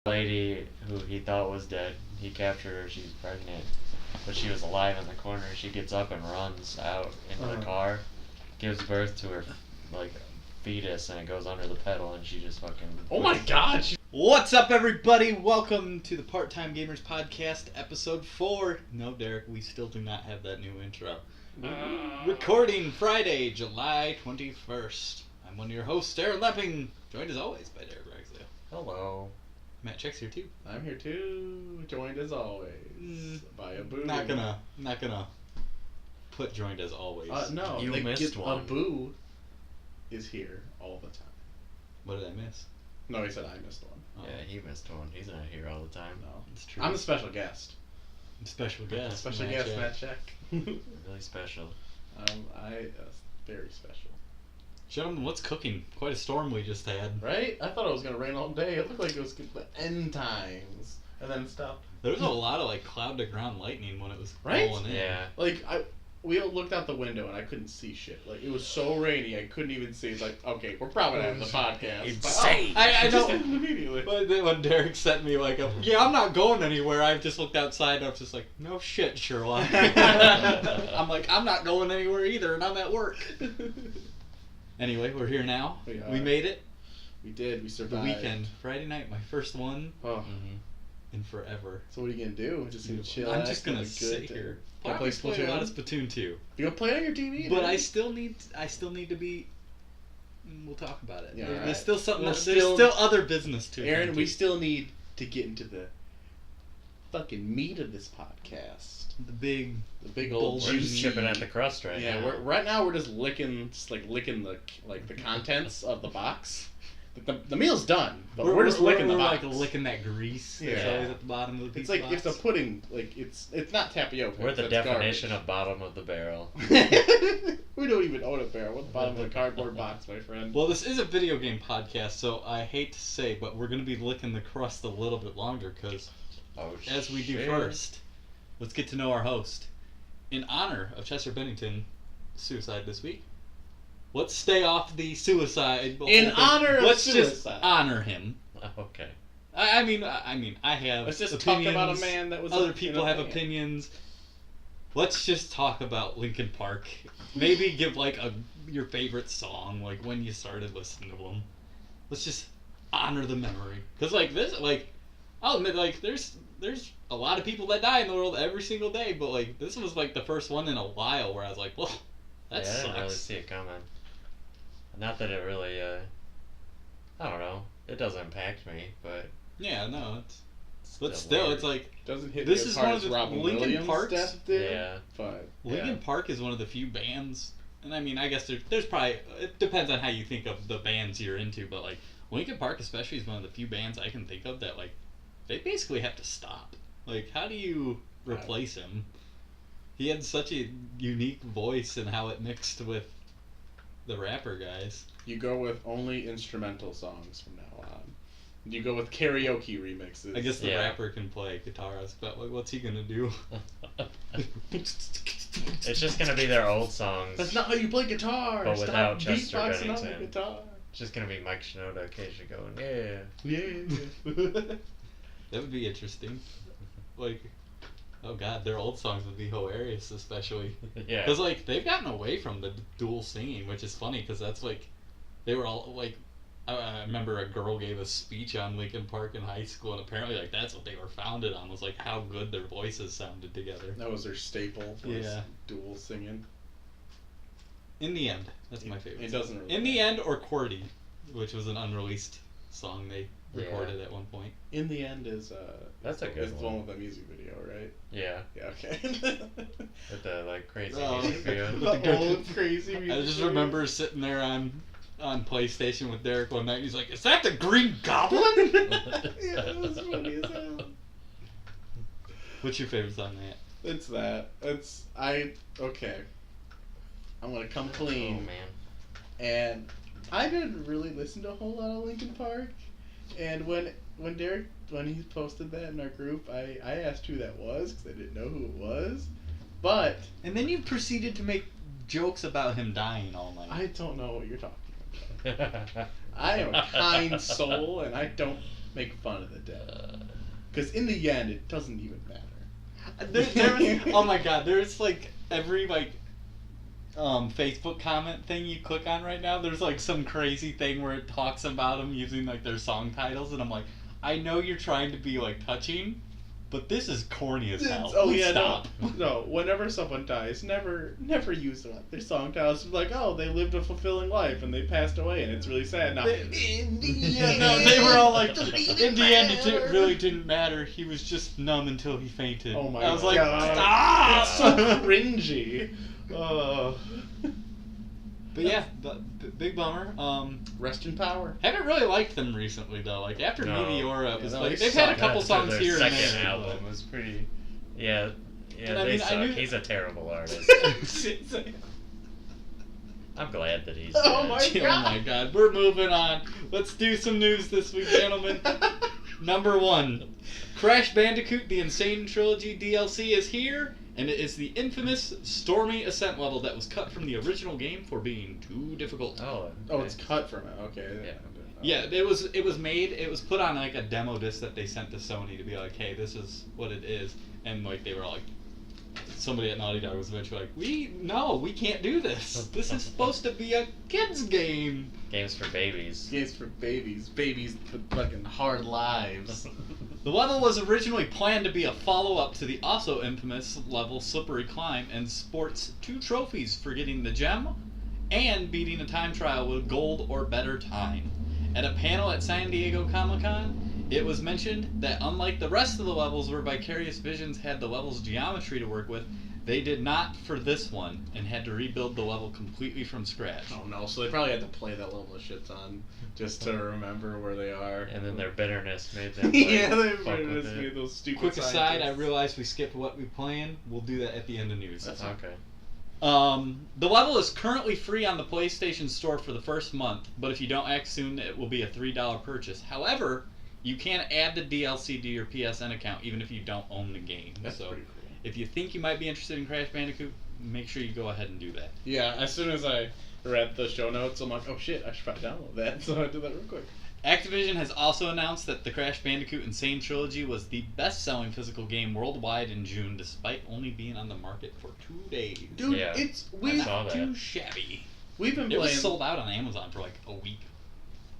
lady who he thought was dead. He captured her. She's pregnant, but she was alive in the corner. She gets up and runs out into the car, gives birth to her fetus, and it goes under the pedal, and she just fucking. Oh my god! What's up, everybody? Welcome to the Part-Time Gamers Podcast, episode 4. No, Derek, we still do not have that new intro. Recording Friday, July 21st. I'm one of your hosts, Aaron Lepping, joined as always by Derek Rexdale. Hello. Matt Check's here too. I'm here too, joined as always by a boo. Not gonna put joined as always. No, you missed one. A boo is here all the time. What did I miss? No, he said I missed one. Oh. Yeah, he missed one. He's not here all the time. No, It's true. I'm the special guest. Special guest. Special Matt guest, Check. Matt Check. Really special. Very special. Gentlemen, what's cooking? Quite a storm we just had. Right? I thought it was gonna rain all day. It looked like it was the end times, and then it stopped. There was a lot of cloud to ground lightning when it was Right? rolling in. Yeah. We looked out the window and I couldn't see shit. It was so rainy I couldn't even see. It's okay, we're probably having the podcast. Insane. I Just know. immediately. But then when Derek sent me yeah, I'm not going anywhere. I just looked outside and I was just like, no shit, Sherlock. I'm like, I'm not going anywhere either, and I'm at work. Anyway, we're here now. We made it. We did. We The survived. weekend, Friday night, my first one Oh. in forever. So what are you gonna do? Just gonna chill? I'm just gonna sit here. Gonna play Probably play a lot of Splatoon? Splatoon 2. You gonna play on your TV? But man? I still need to be. We'll talk about it. Yeah, There's alright. still something. We'll There's still- still other business to Aaron, attend we to. still need to get into the fucking meat of this podcast. The big old We're just juicy. chipping at the crust right Yeah, now. right now we're just licking the contents of the box. The meal's done, but we're just licking the box. Licking that grease. Yeah. That's always at the bottom of the pizza It's like box. it's a pudding. It's not tapioca. We're the that's definition garbage. of bottom of the barrel. We don't even own a barrel. We're the bottom of the cardboard box, my friend. Well, this is a video game podcast, so I hate to say, but we're going to be licking the crust a little bit longer because, Oh, as we do shit. first, let's get to know our host. In honor of Chester Bennington's suicide this week, let's stay off the suicide. In honor of let's suicide. just honor him. Okay. I mean, I have. Let's just opinions. talk about a man that was. Other people have opinions. Let's just talk about Linkin Park. Maybe give your favorite song, when you started listening to them. Let's just honor the memory, because I'll admit, there's a lot of people that die in the world every single day, but this was the first one in a while where I was like, well, that I sucks. didn't really see it coming. Not that it really, I don't know. It doesn't impact me, but Yeah, no, it's. But weird. still, it's Doesn't hit This me as is hard one as of the Robin Linkin Williams' Park's- death did. Yeah. But Linkin Park is one of the few bands, and I mean, I guess there's probably, it depends on how you think of the bands you're into, but Linkin Park especially is one of the few bands I can think of that they basically have to stop. How do you replace him? He had such a unique voice and how it mixed with the rapper guys. you go with only instrumental songs from now on. You go with karaoke remixes. I guess the Yeah. rapper can play guitars, but what's he gonna do? It's just gonna be their old songs. That's not how you play guitar. But Stop without Chester beatboxing on the Bennington. guitar. It's just gonna be Mike Shinoda occasionally going, yeah. Yeah. That would be interesting. Oh god, their old songs would be hilarious, especially. Yeah. Because, they've gotten away from the dual singing, which is funny, because that's, they were all, I remember a girl gave a speech on Linkin Park in high school, and apparently, that's what they were founded on, was, how good their voices sounded together. That was their staple. Was Yeah. Dual singing. In the End, that's my favorite. It doesn't really In the End, or QWERTY, which was an unrewrist song they recorded at one point. In the End is That's a good is the one. one with the music video, right? Yeah. Yeah, okay. With the crazy Oh. music video. The old crazy music I just video. remember sitting there on PlayStation with Derek one night, and he's like, "Is that the Green Goblin?" Yeah, it was funny as hell. What's your favorite song, Matt? It's that. Okay. I'm gonna come clean. Oh man. And I didn't really listen to a whole lot of Linkin Park. And when Derek, when he posted that in our group, I asked who that was because I didn't know who it was. But And then you proceeded to make jokes about him dying all night. I don't know what you're talking about. I am a kind soul, and I don't make fun of the dead. Because in the end, it doesn't even matter. Oh my god, there's like every like Facebook comment thing you click on right now, there's like some crazy thing where it talks about them using like their song titles, and I'm like, I know you're trying to be like touching, but this is corny as hell. Oh Please yeah, stop. no. Whenever someone dies, never use their song titles. Like, oh, they lived a fulfilling life and they passed away, and it's really sad. No, No, they were all like, in the end, it really didn't matter. He was just numb until he fainted. Oh my I was like, God. stop! It's so cringy. But yeah, big bummer. Rest in power. Haven't really liked them recently though. Like after No. Meteora, it was Yeah, like they they've had a suck. couple songs Their here and second there. album was pretty. Yeah, And I they mean, suck. I knew- He's a terrible artist. I'm glad that he's. Oh dead. my Oh my god, we're moving on. Let's do some news this week, gentlemen. Number 1, Crash Bandicoot: The Insane Trilogy DLC is here, and it is the infamous Stormy Ascent level that was cut from the original game for being too difficult. Oh. Oh, it's cut from it. Okay. Yeah. Yeah, it was put on like a demo disc that they sent to Sony to be like, hey, this is what it is, and like they were like, somebody at Naughty Dog was eventually like, we can't do this. This is supposed to be a kids game. Games for babies. Games for babies. Babies with fucking hard lives. The level was originally planned to be a follow-up to the also infamous level Slippery Climb, and sports 2 trophies for getting the gem and beating a time trial with gold or better time. At a panel at San Diego Comic-Con, it was mentioned that unlike the rest of the levels where Vicarious Visions had the level's geometry to work with, they did not for this one, and had to rebuild the level completely from scratch. Oh no, so they probably had to play that level of shit on just to remember where they are. And then their bitterness made them. Yeah, they fuck with just it. made those stupid Quick aside, I scientists. realized we skipped what we playing. We'll do that at the end of news. That's Okay. The level is currently free on the PlayStation Store for the first month, but if you don't act soon, it will be a $3 purchase. However, you can add the DLC to your PSN account even if you don't own the game. That's so pretty cool. if you think you might be interested in Crash Bandicoot, make sure you go ahead and do that. Yeah, as soon as I read the show notes, I'm like, oh shit, I should probably download that. So I did that real quick. Activision has also announced that the Crash Bandicoot Insane Trilogy was the best-selling physical game worldwide in June, despite only being on the market for 2 days. Dude, Yeah, we I saw Not that. too shabby. we've been It playing. was sold out on Amazon for like a week.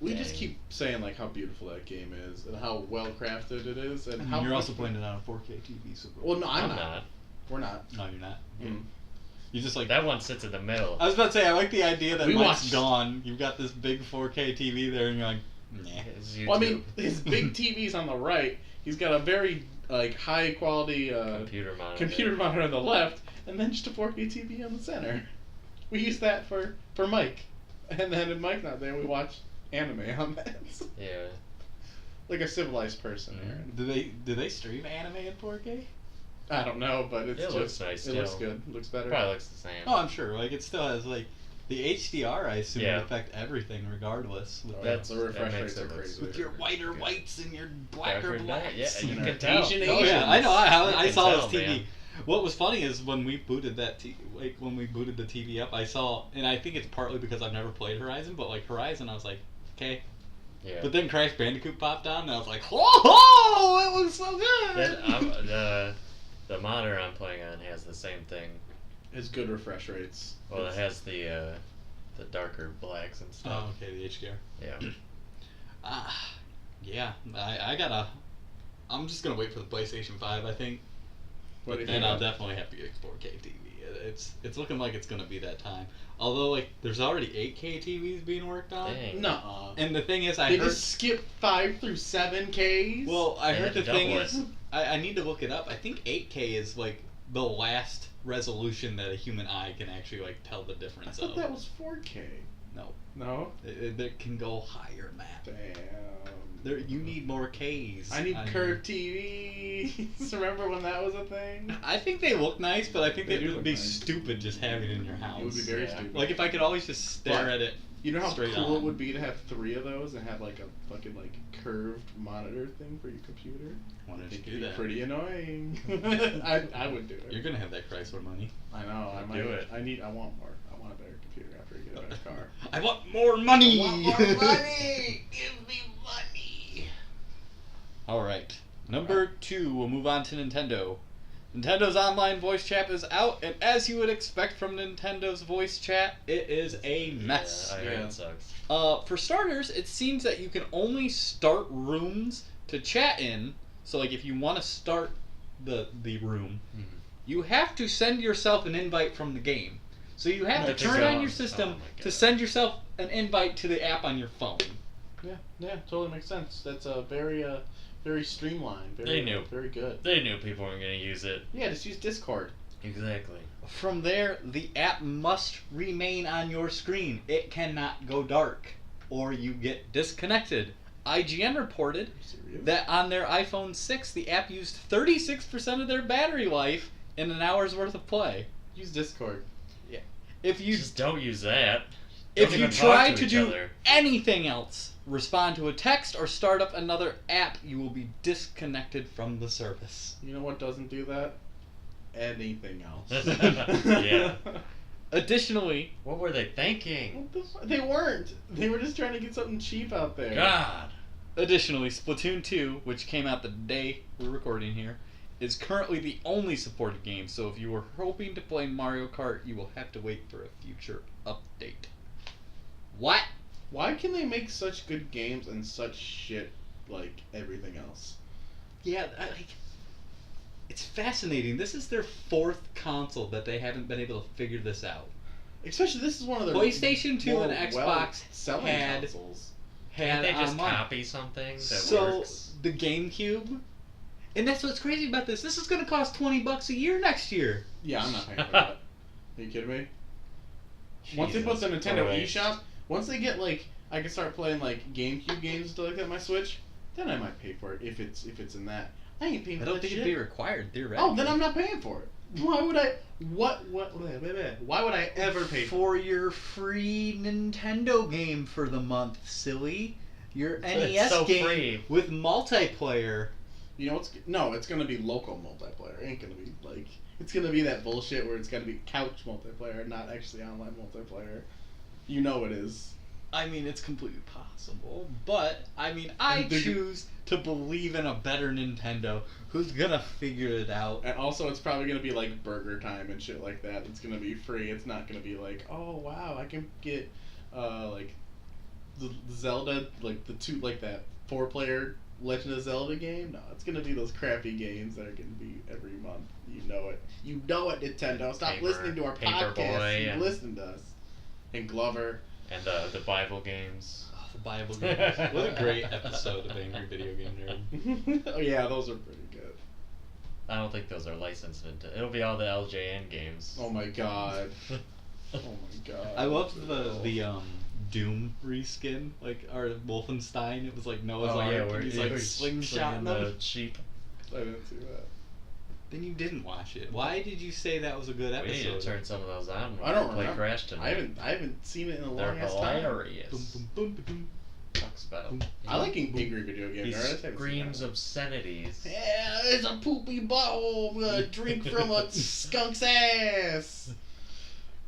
We just Dang. keep saying like how beautiful that game is and how well crafted it is and And how you're also playing it on a 4K TV. So Well, no, I'm I'm not. not. We're not. No, you're not. Mm. You just like That one sits in the middle. I was about to say, I like the idea that We Mike's watched- gone. You've got this big 4K TV there, and you're like, nah. It's Well, I mean, YouTube. his big TV's on the right. He's got a very like high quality Computer monitor. computer monitor on the left, and then just a 4K TV on the center. We use that for Mike, and then if Mike's not there, we watch anime on that. Yeah. Like a civilized person, Mhm. Aaron. Do they stream anime in 4K? I don't know, but it's It just looks nice it looks still. good. It looks better. Probably looks the same. Oh, I'm sure. Like it still has like the HDR. I assume Yeah. would affect everything regardless. With, Oh, That's- the refresh that rates makes are it look crazy. with your whiter whites and your blacker Darker blacks. black, yeah, you And can our tell. Asian Oh yeah, I know. You I can saw tell, his TV. man. What was funny is when we booted when we booted the TV up, I saw, and I think it's partly because I've never played Horizon, but like Horizon, I was like, okay. Yeah. But then Crash Bandicoot popped on, and I was like, oh, it looks so good. The monitor I'm playing on has the same thing. It's good refresh rates. Well, it has the darker blacks and stuff. Oh, okay, the HDR. Yeah. Yeah, I'm just gonna wait for the PlayStation 5, I think. What do you Then think? I'll definitely have to get a 4K TV. It's looking like it's gonna be that time. Although like there's already 8K TVs being worked on. Dang. Nuh-uh. And the thing is, They I heard. just skip 5 through 7Ks. Well, I They heard had the to thing double is, it. I need to look it up. I think 8K is like the last resolution that a human eye can actually like tell the I difference thought of. that was 4K. No, No. it can go higher than that. Damn. You need more Ks. I need on curved TVs. Remember when that was a thing? I think they look nice, but I think They it do would look be nice. stupid just having it in your house. It would be very Yeah. stupid. Like if I could always just stare But- at it. You know how straight cool on. it would be to have 3 of those and have like a fucking like curved monitor thing for your computer? Why don't you It'd do be that? pretty annoying. I would do it. You're gonna have that Chrysler money. I know. I might Do it. I want more. I want a better computer after I get a better car. I want more money. I want more money. Give me money. Alright. Number 2, we'll move on to Nintendo. Nintendo's online voice chat is out, and as you would expect from Nintendo's voice chat, it is a mess. Yeah, I heard it sucks. For starters, it seems that you can only start rooms to chat in. So, like, if you want to start the room, you have to send yourself an invite from the game. So you have to turn on your system to send yourself an invite to the app on your phone. Yeah, totally makes sense. That's a very streamlined. They knew. Very good. They knew people weren't going to use it. Yeah, just use Discord. Exactly. From there, the app must remain on your screen. It cannot go dark, or you get disconnected. IGN reported that on their iPhone 6, the app used 36% of their battery life in an hour's worth of play. Use Discord. Yeah. If you just don't use that. If you try to do anything else, respond to a text or start up another app, you will be disconnected from the service. You know what doesn't do that? Anything else. Yeah. Additionally, what were they thinking? They weren't. They were just trying to get something cheap out there. God. Additionally, Splatoon 2, which came out the day we're recording here, is currently the only supported game, so if you were hoping to play Mario Kart, you will have to wait for a future update. What? Why can they make such good games and such shit like everything else? Yeah, it's fascinating. This is their 4th console that they haven't been able to figure this out. Especially this is one of their PlayStation 2 and Xbox selling consoles. Can't they just copy something that works? So the GameCube, and that's what's crazy about this. This is going to cost $20 a year next year. Yeah, I'm not paying for that. Are you kidding me? Once they put the Nintendo eShop, once they get like, I can start playing like GameCube games and stuff like that on my Switch, then I might pay for it if it's in that. I ain't paying for that. I don't think it'd be required theoretically. Oh, then I'm not paying for it. Why would I? Why would I ever pay for your free Nintendo game for the month, silly? Your NES game free. With multiplayer. You know it's gonna be local multiplayer. It ain't gonna be like it's gonna be that bullshit where it's gonna be couch multiplayer, not actually online multiplayer. You know it is. I mean, it's completely possible, but I mean, I choose to believe in a better Nintendo who's gonna figure it out. And also, it's probably gonna be like Burger Time and shit like that. It's gonna be free. It's not gonna be like, oh wow, I can get like the Zelda, like that 4-player Legend of Zelda game. No, it's gonna be those crappy games that are gonna be every month. You know it. You know it, Nintendo. Stop listening to our podcast. You listen to us. And Glover. And the Bible games. Oh, the Bible games. What a great episode of Angry Video Game Nerd. Oh yeah, those are pretty good. I don't think those are licensed into. It'll be all the LJN games. Oh my god. Oh my god. I loved the Doom reskin, like our Wolfenstein. It was like Noah's Ark. Where he's like slingshotting the sheep. I didn't see that. Then you didn't watch it. Why did you say that was a good episode? We need to turn some of those on. I don't play remember. Crash tonight. I haven't seen it in a They're long ass time. hilarious. Talks about. I like Angry Video Game He Nerd. screams obscenities. Yeah, it's a poopy butthole. Drink from a skunk's ass.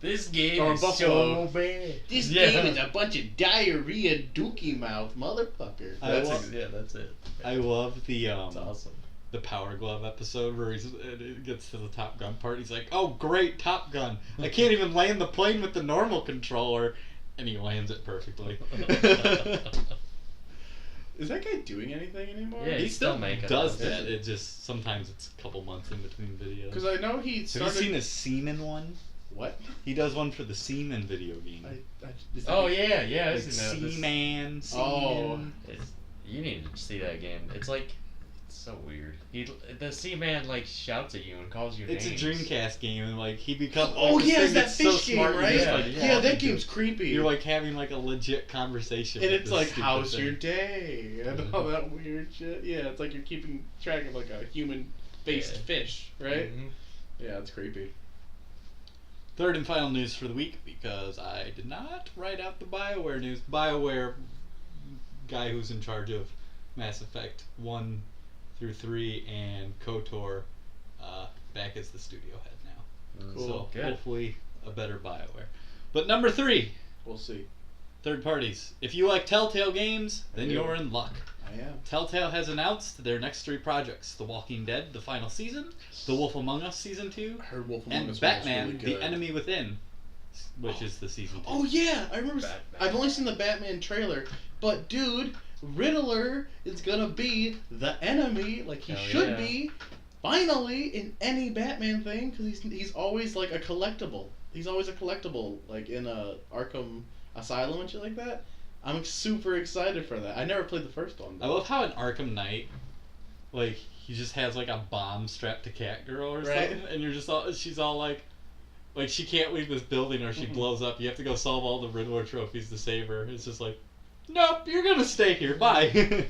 This game is so bad. This game is a bunch of diarrhea dookie mouth motherfucker. That's it. I love the That's awesome. The Power Glove episode where it gets to the Top Gun part. He's like, "Oh, great, Top Gun! I can't even land the plane with the normal controller," and he lands it perfectly. Is that guy doing anything anymore? Yeah, he still does it. that. It just sometimes it's a couple months in between videos. Because I know he started. Have you seen a Seaman one? What? He does one for the Seaman video game. Yeah. Like Seaman. Oh. You need to see that game. It's like. So weird. The Seaman like shouts at you and calls you names. It's a Dreamcast game and like he becomes. Oh like, yeah, it's that fish so game, smart, right? Yeah, that game's creepy. You're like having like a legit conversation. And it's like, how's your day? And all that weird shit. Yeah, it's like you're keeping track of like a human-faced fish, right? Mm-hmm. Yeah, it's creepy. Third and final news for the week, because I did not write out the BioWare news. BioWare guy who's in charge of Mass Effect 1 through 3 and KOTOR back as the studio head now. Cool. So good. Hopefully a better BioWare. But number 3. We'll see. Third parties. If you like Telltale games, then you're in luck. I am. Telltale has announced their next 3 projects: The Walking Dead, the final season, The Wolf Among Us Season 2, I heard Wolf Among and Us Batman, was really The good. Enemy Within, which is the Season 2. Oh yeah, I remember. Batman. I've only seen the Batman trailer, but dude, Riddler is gonna be the enemy, like he Hell should yeah. be. Finally, in any Batman thing, because he's always like a collectible. He's always a collectible, like in a Arkham Asylum and shit like that. I'm super excited for that. I never played the first one. I love how in Arkham Knight, like, he just has like a bomb strapped to Catgirl or Right. something, and you're just all, she's all like she can't leave this building or she Mhm. blows up. You have to go solve all the Riddler trophies to save her. It's just like, nope, you're gonna stay here. Bye.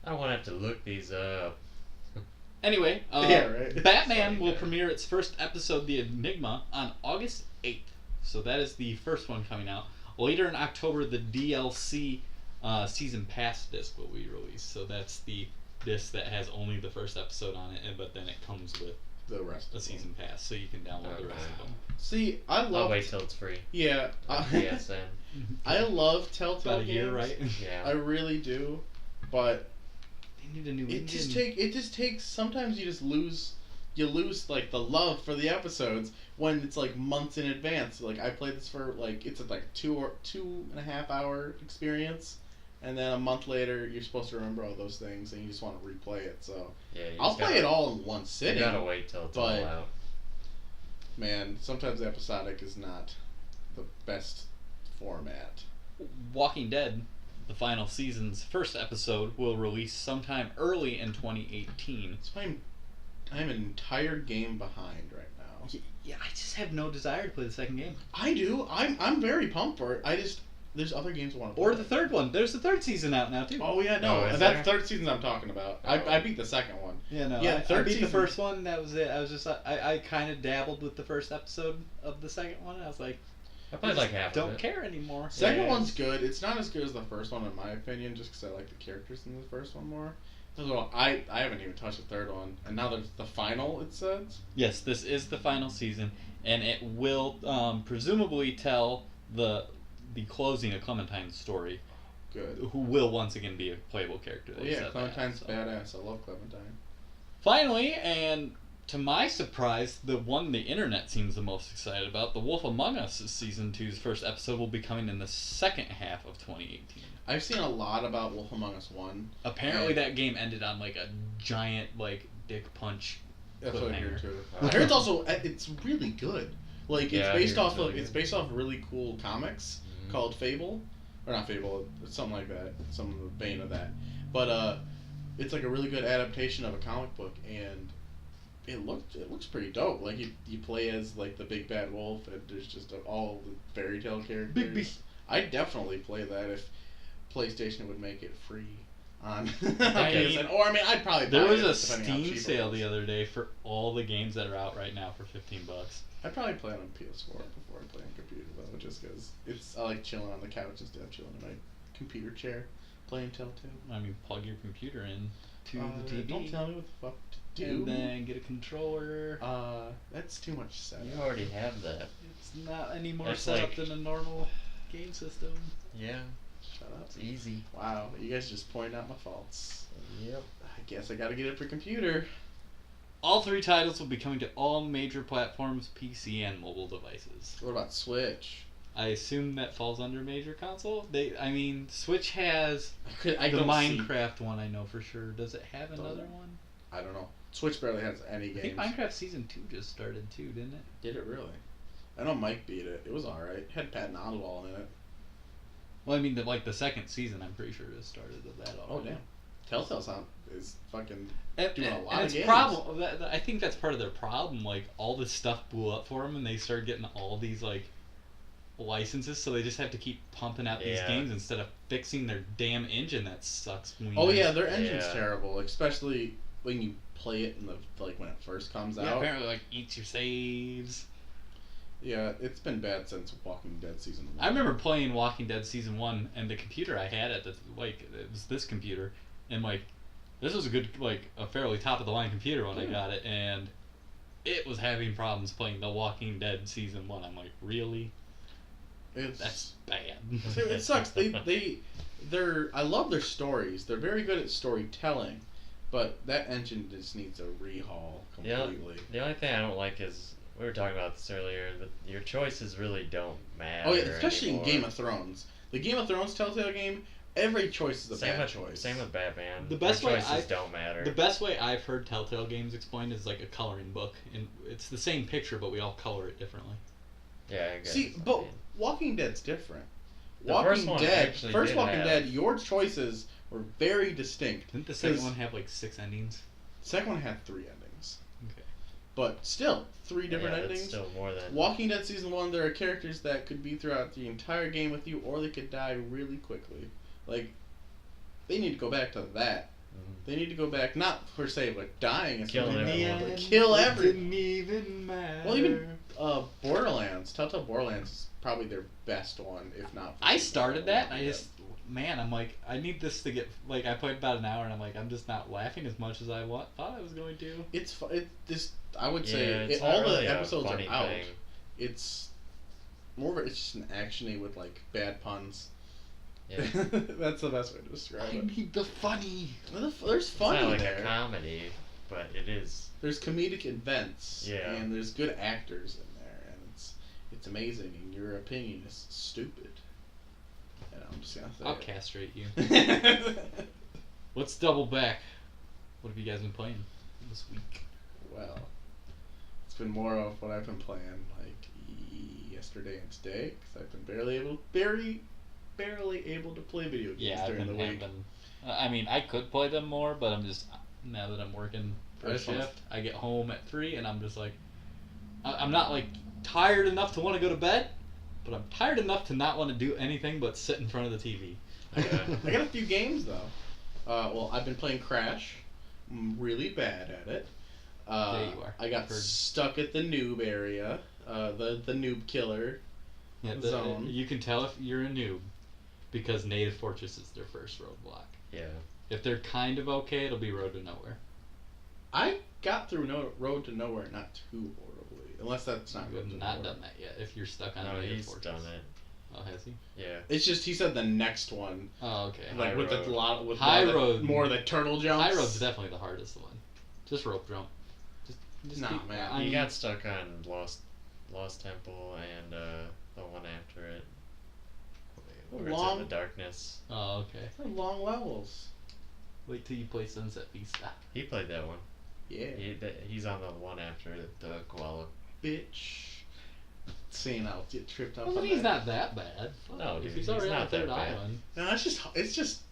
I won't have to look these up. Anyway, Yeah, right. Batman Funny will guy. premiere its first episode, The Enigma, on August 8th. So that is the first one coming out. Later in October, the DLC Season Pass disc will be released. So that's the disc that has only the first episode on it, but then it comes with The rest. a Season Pass, so you can download the rest of them. See, I I'll love. wait till it's free. Yeah, PSN. I love Telltale About a year, games. right? Yeah. I really do, but They need a new it just engine. takes. Sometimes you lose like the love for the episodes when it's like months in advance. Like I played this for like it's like 2.5 hour experience, and then a month later you're supposed to remember all those things and you just want to replay it. So Yeah, you I'll just play gotta- it all in one You sitting. gotta wait till it's but- all out. Man, sometimes episodic is not the best format. Walking Dead, the final season's first episode, will release sometime early in 2018. So I'm an entire game behind right now. Yeah, I just have no desire to play the second game. I do. I'm very pumped for it. There's other games I want to play. Or the third one. There's the third season out now, too. Oh yeah, no, Oh, is that's there? third season I'm talking about. Oh. I beat the second one. Yeah, no. Yeah, I third beat the season- first one. That was it. I was just I kind of dabbled with the first episode of the second one. I was like, I played like half don't of it. care anymore. Second Yeah, one's good. It's not as good as the first one in my opinion, just because I like the characters in the first one more. Well, I haven't even touched the third one, and now there's the final. It says. Yes, this is the final season, and it will presumably tell the closing of Clementine's story, Good. who will once again be a playable character. Oh They yeah, said that, Clementine's so. badass. I love Clementine. Finally, and to my surprise, the one the internet seems the most excited about, The Wolf Among Us Season 2's first episode will be coming in the second half of 2018. I've seen a lot about Wolf Among Us 1. Apparently that game ended on like a giant like dick punch. That's what I heard Cliffhanger. too. Wow. I heard it's also it's really good. Like Yeah, I it's based hear off it's really of it's good. based off really cool comics Mhm. called Fable, or not Fable, it's something like that, some of the vein of that. But it's like a really good adaptation of a comic book, and it looks pretty dope. Like you play as like the big bad wolf, and there's just all the fairy tale characters. Big B. I'd definitely play that if PlayStation would make it free on I- PSN. Or I mean, I'd probably There buy was it, a depending how Steam cheap it sale was. the other day for all the games that are out right now for $15. I'd probably play it on PS4 before I play on computer though, just because I like chilling on the couch instead of chilling in my computer chair playing Telltale. I mean, plug your computer in to the TV. Don't tell me what the fuck to do. And then get a controller. That's too much setup. You already have that. It's not any more That's set up like- than a normal game system. Yeah, Shut up. it's easy. Wow, you guys just pointing out my faults. Yep. I guess I gotta get it for computer. All 3 titles will be coming to all major platforms, PC and mobile devices. What about Switch? I assume that falls under major console. Switch has I the don't Minecraft one. I know for sure. Does it have Don't another know. one? I don't know. Switch barely has any I think games. Minecraft Season 2 just started too, didn't it? Did it really? I know Mike beat it. It was alright. It had Patton Oswalt in it. Well, I mean, the second season, I'm pretty sure it started of that Oh already. damn. Telltale is fucking And, doing a and lot of it's games. I think that's part of their problem. Like, all this stuff blew up for them, and they started getting all these like licenses, so they just have to keep pumping out these Yeah. games instead of fixing their damn engine that sucks. Oh yeah, their engine's Yeah. terrible, especially when you play it in the when it first comes Yeah, out. apparently like eats your saves. Yeah, it's been bad since Walking Dead season 1. I remember playing Walking Dead Season 1, and the computer I had at the it was this computer, and like this was a fairly top of the line computer when I Yeah. got it, and it was having problems playing The Walking Dead Season 1. I'm like, really? It's That's bad. it sucks. They I love their stories. They're very good at storytelling, but that engine just needs a rehaul completely. The only thing I don't like is, we were talking about this earlier, that your choices really don't matter. Oh yeah, especially anymore. in Game of Thrones. The Game of Thrones Telltale game, every choice is a bad choice. Same with Batman. The best way choices don't matter. The best way I've heard Telltale games explained is like a coloring book, and it's the same picture, but we all color it differently. Yeah, I guess. See, but Walking Dead's different. The first one actually First did Walking have- Dead, your choices were very distinct. Didn't the second one have like 6 endings? Second one had 3 endings. Okay. But still, 3 different yeah, endings. That's still more than. Walking Dead Season 1, there are characters that could be throughout the entire game with you, or they could die really quickly. Like, they need to go back to that. They need to go back, not per se, but dying is Killing everyone. but kill everyone. Didn't even matter. Well, even Borderlands, Telltale Borderlands is probably their best one, if not. I started that, and I'm like, I need this to get, like, I played about an hour, and I'm like, I'm just not laughing as much as I thought I was going to. It's I would say it's all not really the a episodes are funny out. thing. It's more of it's just an actiony with like bad puns. Yeah. That's the best way to describe I it. need the funny. There's funny It's not like there. a comedy, but it is. There's comedic events. Yeah. And there's good actors in there, and it's amazing. And your opinion is stupid. And I'm just gonna say I'll it. castrate you. Let's double back. What have you guys been playing this week? Well, it's been more of what I've been playing like yesterday and today, because I've been barely able to play video games during the week. I mean, I could play them more, but I'm just, now that I'm working for a shift, I get home at 3, and I'm just like, I'm not like tired enough to want to go to bed, but I'm tired enough to not want to do anything but sit in front of the TV. I got a few games though. Well, I've been playing Crash. I'm really bad at it. There you are. I got stuck at the noob area, the noob killer zone. You can tell if you're a noob because Native Fortress is their first roadblock. Yeah. If they're kind of okay, it'll be Road to Nowhere. I got through Road to Nowhere not too horribly, unless that's not You Road have to not Nowhere. done that yet. If you're stuck on No, Native he's Fortress. done it. Oh, has he? Yeah. It's just he said the next one, Oh, okay. like High with Road. a lot with High more, Road. more of the turtle jumps. High Road's definitely the hardest one. Just rope jump. Just Nah, keep, man. He got stuck on Lost Temple and the one after it. Where it's in the darkness. Oh, okay. They're long levels. Wait till you play Sunset Vista. He played that one. Yeah. He's on the one after it, the koala. Bitch. Seeing I'll get tripped up. Well, on he's that. not that bad. No, if dude, he's already he's on not the third that bad. island. No,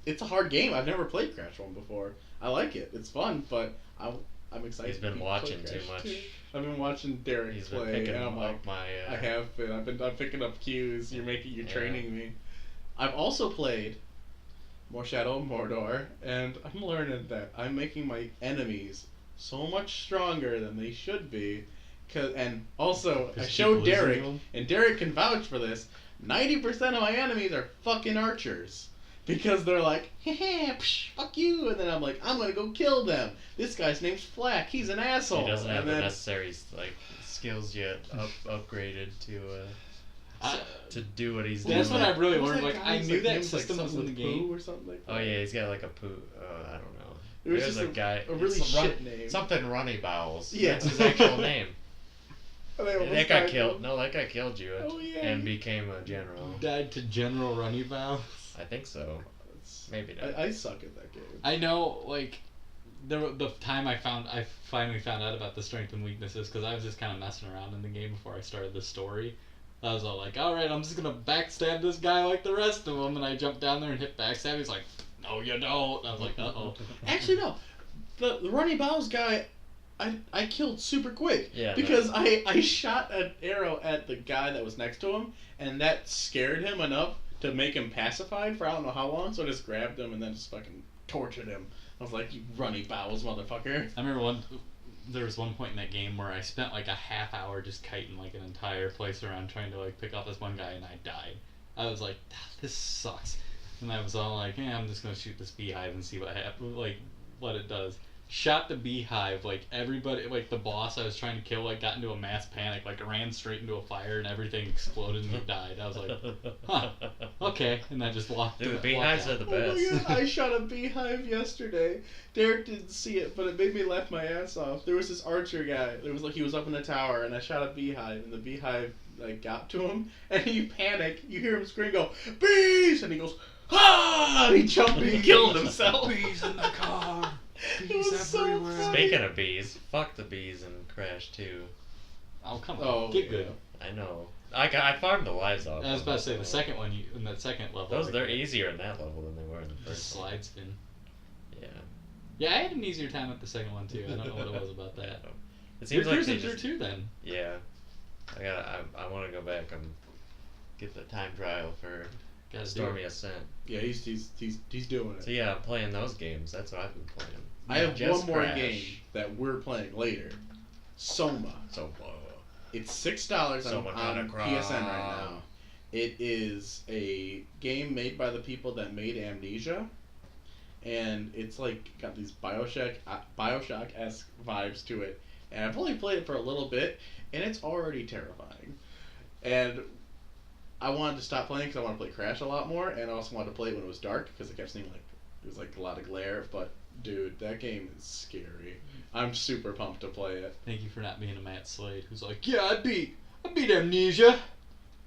it's a hard game. I've never played Crash 1 before. I like it. It's fun, but I'm excited. He's been to play watching too Crash much. 2. I've been watching Derek He's been play, picking and I'm like, up my. I have been. I'm picking up cues. You're Yeah. training me. I've also played more Shadow of Mordor, and I'm learning that I'm making my enemies so much stronger than they should be. And also, I 'Cause showed keep losing Derek, to 'em? and Derek can vouch for this. 90% of my enemies are fucking archers. Because they're like, heh, psh, fuck you, and then I'm like, I'm gonna go kill them. This guy's name's Flack, he's an asshole. He doesn't have and the then, necessary skills yet upgraded to do what he's doing. That's what I've really What was learned. that Like, I guy's, knew that name's, system was in the something game. Pooh or something like that. Oh yeah, he's got like a poo. I don't know. It was There's just a guy. a really it's shit name. Something Runny Bowels. Yeah. That's his actual name. And they almost That guy died. killed. No, that guy killed you. Oh, yeah. And became a general. Died to General Runnybowels. I think so. It's- Maybe not. I suck at that game. I know, like, the time I finally found out about the strengths and weaknesses, because I was just kind of messing around in the game before I started the story. I was all like, alright, I'm just gonna backstab this guy like the rest of them, and I jumped down there and hit backstab. He's like, no, you don't. I was like, uh-oh. Actually, no. The Runny Bowels guy, I killed super quick. Yeah, Because I shot an arrow at the guy that was next to him, and that scared him enough to make him pacified for I don't know how long, so I just grabbed him and then just fucking tortured him. I was like, you Runny Bowels motherfucker. I remember there was one point in that game where I spent like a half hour just kiting like an entire place around trying to like pick off this one guy, and I died. I was like, this sucks. And I was all like, I'm just gonna shoot this beehive and see what happens, like what it does. shot the beehive, like everybody, like the boss I was trying to kill, like got into a mass panic, like ran straight into a fire and everything exploded and he died. I was like, huh, okay, and I just walked. Dude, walked beehives out. are the Oh best. my god, I shot a beehive yesterday. Derek didn't see it, but it made me laugh my ass off. There was this archer guy. It was like he was up in a tower, and I shot a beehive, and the beehive like got to him, and he panicked. You hear him scream, go, "Bees!" and he goes, "Ah!" and he jumped and killed himself. Bees in the car. It was so funny. Speaking of bees, fuck the bees in Crash 2. Oh come on, Oh, get yeah. good. I know. I farmed the lives off. I was them, about to say the so- second one, in that second level. Those they're like, easier in that level than they were in the Just first one. slide spin. Yeah. Yeah, I had an easier time with the second one too. I don't know what it was about that. It You're seems like cruising they through just, too then. yeah. I want to go back and get the time trial for Gotta do Stormy it. Ascent. Yeah, he's doing it. So yeah, I'm playing those games. That's what I've been playing. I have Just one more Crash. game that we're playing later. Soma. So It's $6 Soma on kinda PSN right crawl. now. It is a game made by the people that made Amnesia, and it's like got these Bioshock-esque vibes to it. And I've only played it for a little bit, and it's already terrifying. And I wanted to stop playing because I want to play Crash a lot more, and I also wanted to play it when it was dark because I kept seeing like it was like a lot of glare. But dude, that game is scary. I'm super pumped to play it. Thank you for not being a Matt Slade who's like, yeah, I beat Amnesia.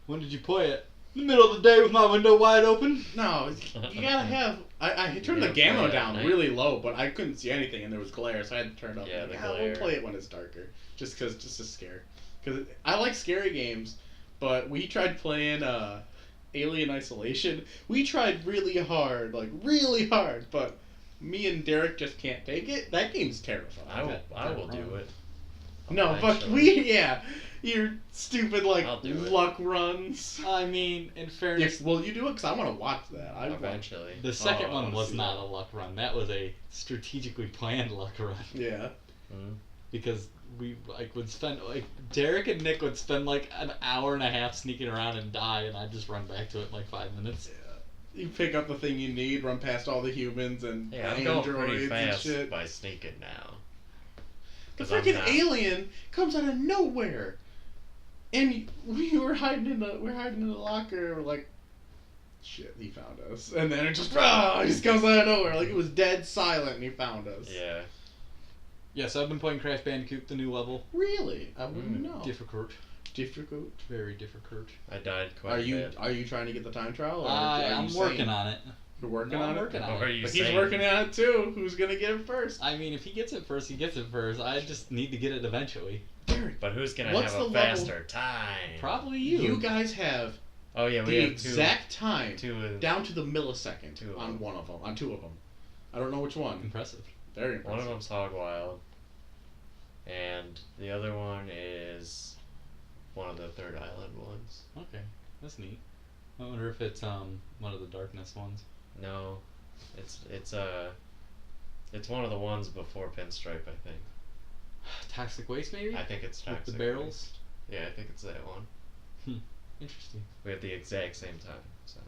When did you play it? In the middle of the day with my window wide open. No, you gotta have. I turned the Yeah, gamma play it at down night. really low, but I couldn't see anything, and there was glare, so I had to turn it up. Yeah, Like, the We'll glare. play it when it's darker, just to scare. Because I like scary games, but we tried playing Alien Isolation. We tried really hard, but me and Derek just can't take it. That game's terrifying. I will do it. No, but Eventually. your stupid like I'll do it. luck runs. I mean, in Yeah, fairness, well, you do it because I want to watch that. I want. Eventually. the second I one wanna was see not that. a luck run. That was a strategically planned luck run. Yeah. Mhm. Because we would spend Derek and Nick would spend like an hour and a half sneaking around and die, and I'd just run back to it in like 5 minutes. You pick up the thing you need, run past all the humans and Yeah, I'm going pretty androids and fast shit. by sneaking now. The 'Cause I'm freaking not- alien comes out of nowhere, and we were hiding in the locker. We're like, shit, he found us, and then it just comes out of nowhere, like it was dead silent, and he found us. Yeah. Yeah, so I've been playing Crash Bandicoot, the new level. Really? I wouldn't know. Difficult, Difficult. very difficult. I died quite Are a you bit. are you trying to get the time trial? Or I'm working on it. You're working No, on I'm it. working on Or are it. you But he's saying- working on it too. Who's gonna get it first? I mean, if he gets it first, he gets it first. I just need to get it eventually. Derek, But who's gonna What's have the a level- faster time? Probably you. you guys have Oh yeah, we the have exact time two. down to the millisecond Two of on them. one of them, on two of them. I don't know which one. Impressive. Very One of impressive. them's Hog Wild, and the other one is one of the Third Island ones. Okay, that's neat. I wonder if it's one of the Darkness ones. No, it's one of the ones before Pinstripe, I think. Toxic Waste, maybe? I think it's With Toxic the barrels? Waste. Yeah, I think it's that one. Interesting. We have the exact same time, so.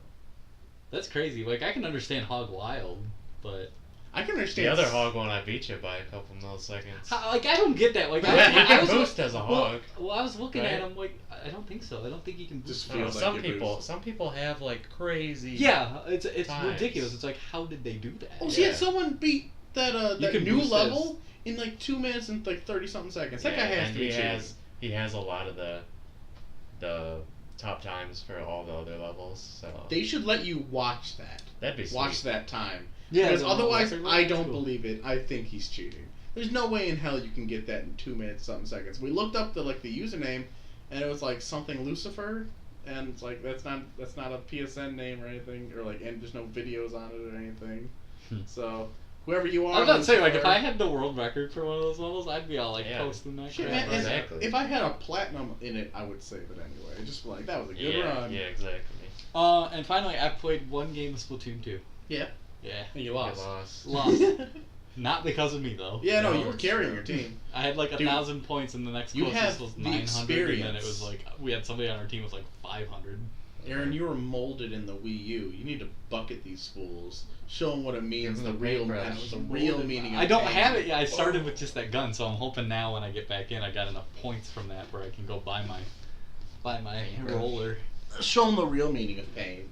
That's crazy. Like, I can understand Hog Wild, but... I can The understand. other hog one I beat you by a couple milliseconds. I don't get that. Like, You I can was boost as a hog. Well, I was looking at right? him like, I don't think so. I don't think you can boost. Just I don't know, feels like some you people have like crazy. Yeah, it's times. ridiculous. It's like, how did they do that? Oh, see, Yeah. someone beat that You can new boost level in like 2 minutes and like 30 something seconds. That guy has and to be cheating. he has a lot of the top times for all the other levels. So They should let you watch that. that'd be sweet. Watch that time. Yeah, Because the otherwise, record I level? don't Cool. believe it. I think he's cheating. There's no way in hell you can get that in 2 minutes something seconds. We looked up the username, and it was like something Lucifer, and it's like that's not a PSN name or anything, or like, and there's no videos on it or anything. So whoever you are, I was about to say, like, if Lucifer- I had the world record for one of those levels, I'd be all like Yeah. posting that Shit, crap. man, and Exactly. if I had a platinum in it, I would save it anyway. Just be like, that was a good yeah, run. yeah, exactly. And finally, I played one game of Splatoon 2. Yeah. Yeah. And you You lost. Lost. Not because of me, though. Yeah, no, No, you were it's carrying true. your team. I had like Dude, 1,000 points, and the next you closest have was the 900, and then it experience. was like we had somebody on our team with like 500. Aaron, you were molded in the Wii U. You need to bucket these fools. Show them what it means, the real meaning of I don't pain. have it yet. I started with just that gun, so I'm hoping now when I get back in, I got enough points from that where I can go buy my roller. Show them the real meaning of pain.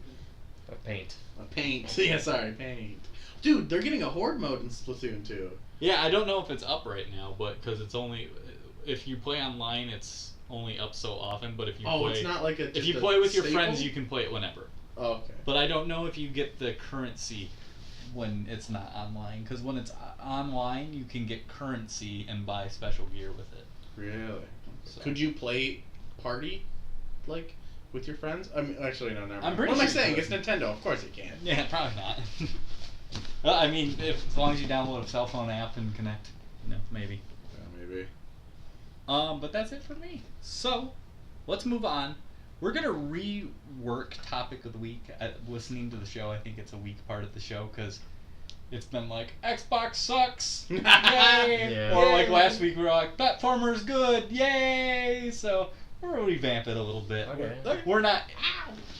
A paint. A paint. Yeah, sorry, paint. Dude, they're getting a horde mode in Splatoon 2. Yeah, I don't know if it's up right now, but because it's only if you play online, it's only up so often. But if you play, it's not like if you play with your friends, you can play it whenever. Oh, okay. But I don't know if you get the currency when it's not online, because when it's online, you can get currency and buy special gear with it. Really? So. Could you play party, like, with your friends? I mean, actually, no, never mind. I'm pretty What am I sure saying? you It's Nintendo. Of course you can. Yeah, probably not. Well, I mean, as long as you download a cell phone app and connect, maybe. Yeah, maybe. But that's it for me. So, let's move on. We're gonna rework topic of the week. Listening to the show, I think it's a weak part of the show because it's been like Xbox sucks, yay! Yeah. Or like last week we were like platformer's good, yay! So we'll revamp it a little bit. Okay. We're not.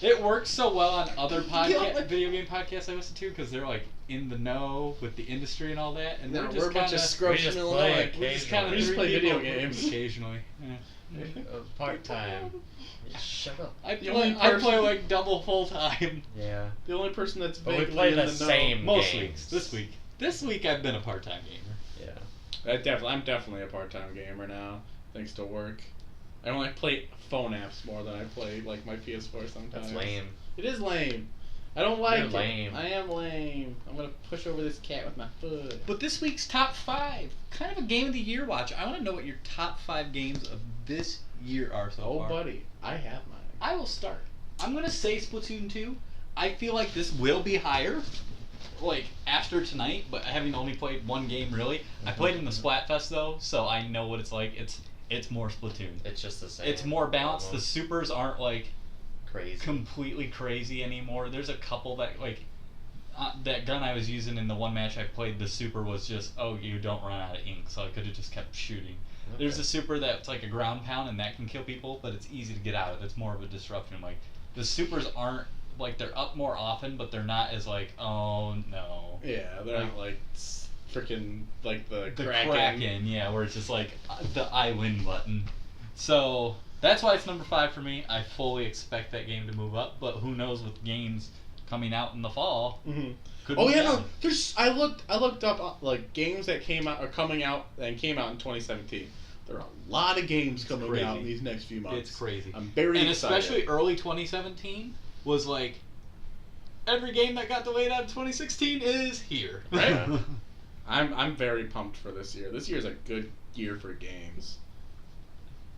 It works so well on other video game podcasts I listen to because they're like in the know with the industry and all that, and No, we're we're just a bunch of kinda, scrubs we just from play Illinois. occasionally. We just play video games. occasionally. Yeah. Part time. Shut up. I The only play person- like double full time. Yeah. The only person that's But we vaguely play in the the same Most games. weeks. This week I've been a part-time gamer. Yeah. I'm definitely a part-time gamer now, thanks to work. I only play phone apps more than I play like my PS4 sometimes. That's lame. It is lame. I don't like You're it. lame. I am lame. I'm gonna push over this cat with my foot. But this week's top 5, kind of a game of the year watch. I want to know what your top 5 games of this year are so Oh, far. buddy, I have mine. I will start. I'm gonna say Splatoon 2. I feel like this will be higher, like after tonight. But having only played one game, really, I played in the Splatfest though, so I know what it's like. It's more Splatoon. It's just the same. It's more balanced. Almost. The supers aren't like Crazy. completely crazy anymore. There's a couple that like that gun I was using in the one match I played. The super was just you don't run out of ink, so I could have just kept shooting. Okay. There's a super that's like a ground pound and that can kill people, but it's easy to get out of. It's more of a disruption. Like the supers aren't like they're up more often, but they're not as like oh no. Yeah, they're not like freaking like the Kraken, yeah, where it's just like the I win button. So that's why it's number 5 for me. I fully expect that game to move up, but who knows with games coming out in the fall. Mm-hmm. Could Oh move yeah, down. no. There's I looked up like games that came out or coming out and came out in 2017. There are a lot of games coming crazy. out in these next few months. It's crazy. I'm very and excited. especially early 2017 was like every game that got delayed out in 2016 is here. Right. Yeah. I'm very pumped for this year. This year's a good year for games.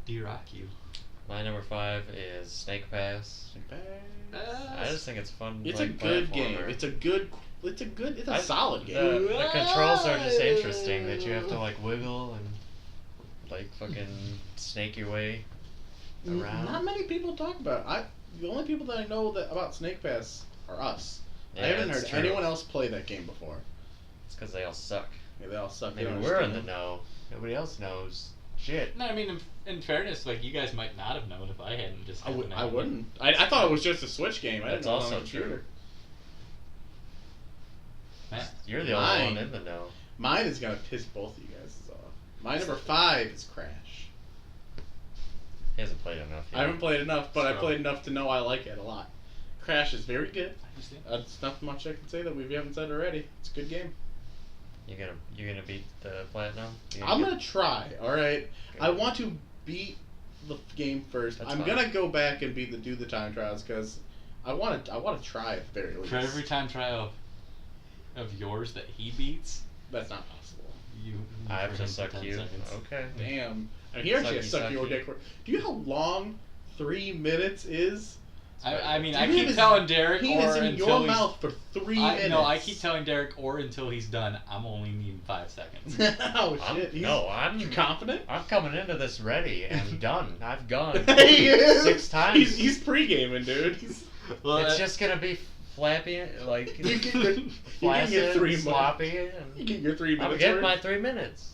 D-Rock you. My number 5 is Snake Pass. I just think it's fun. It's like, a good platformer. game. It's a solid game. The controls are just interesting that you have to like wiggle and like fucking snake your way around. Not many people talk about it. The only people that I know about Snake Pass are us. Yeah, I haven't that's heard true. anyone else play that game before. It's because they all suck. Yeah, they all suck. They Maybe don't we're in the understand. know. Nobody else knows shit. No, I mean, in fairness, like you guys might not have known if I hadn't just. I wouldn't. I thought it was just a Switch game. I didn't That's know it was also on a computer. true. Matt? You're the only Mine. one in the know. Mine is gonna piss both of you guys off. My number 5 is Crash. He hasn't played enough yet. I haven't played enough, but I So- played enough to know I like it a lot. Crash is very good. I understand. There's not much I can say that we haven't said already. It's a good game. You're gonna beat the platinum? I'm gonna try. All right. Okay. I want to beat the game first. That's I'm fine. gonna go back and do the time trials because I want to try at the very least. For every time trial of yours that he beats, That's not possible. you. I have for to him for suck 10 you. seconds. Okay. Damn. I mean, he actually has Sucky, suck your sucky. dick. Do you know how long 3 minutes is? I mean, Do I you have keep his telling Derek penis or in until your he's. mouth for 3 minutes. No, I keep telling Derek or until he's done. I'm only needing 5 seconds. Oh I'm- shit! I'm You confident? I'm coming into this ready and done. I've gone He is. 6 times. He's pre-gaming, dude. Well, It's just gonna be flappy, like You get your, flaccid, you get 3 minutes. sloppy, You and get your 3 minutes. I'm getting worth. my 3 minutes.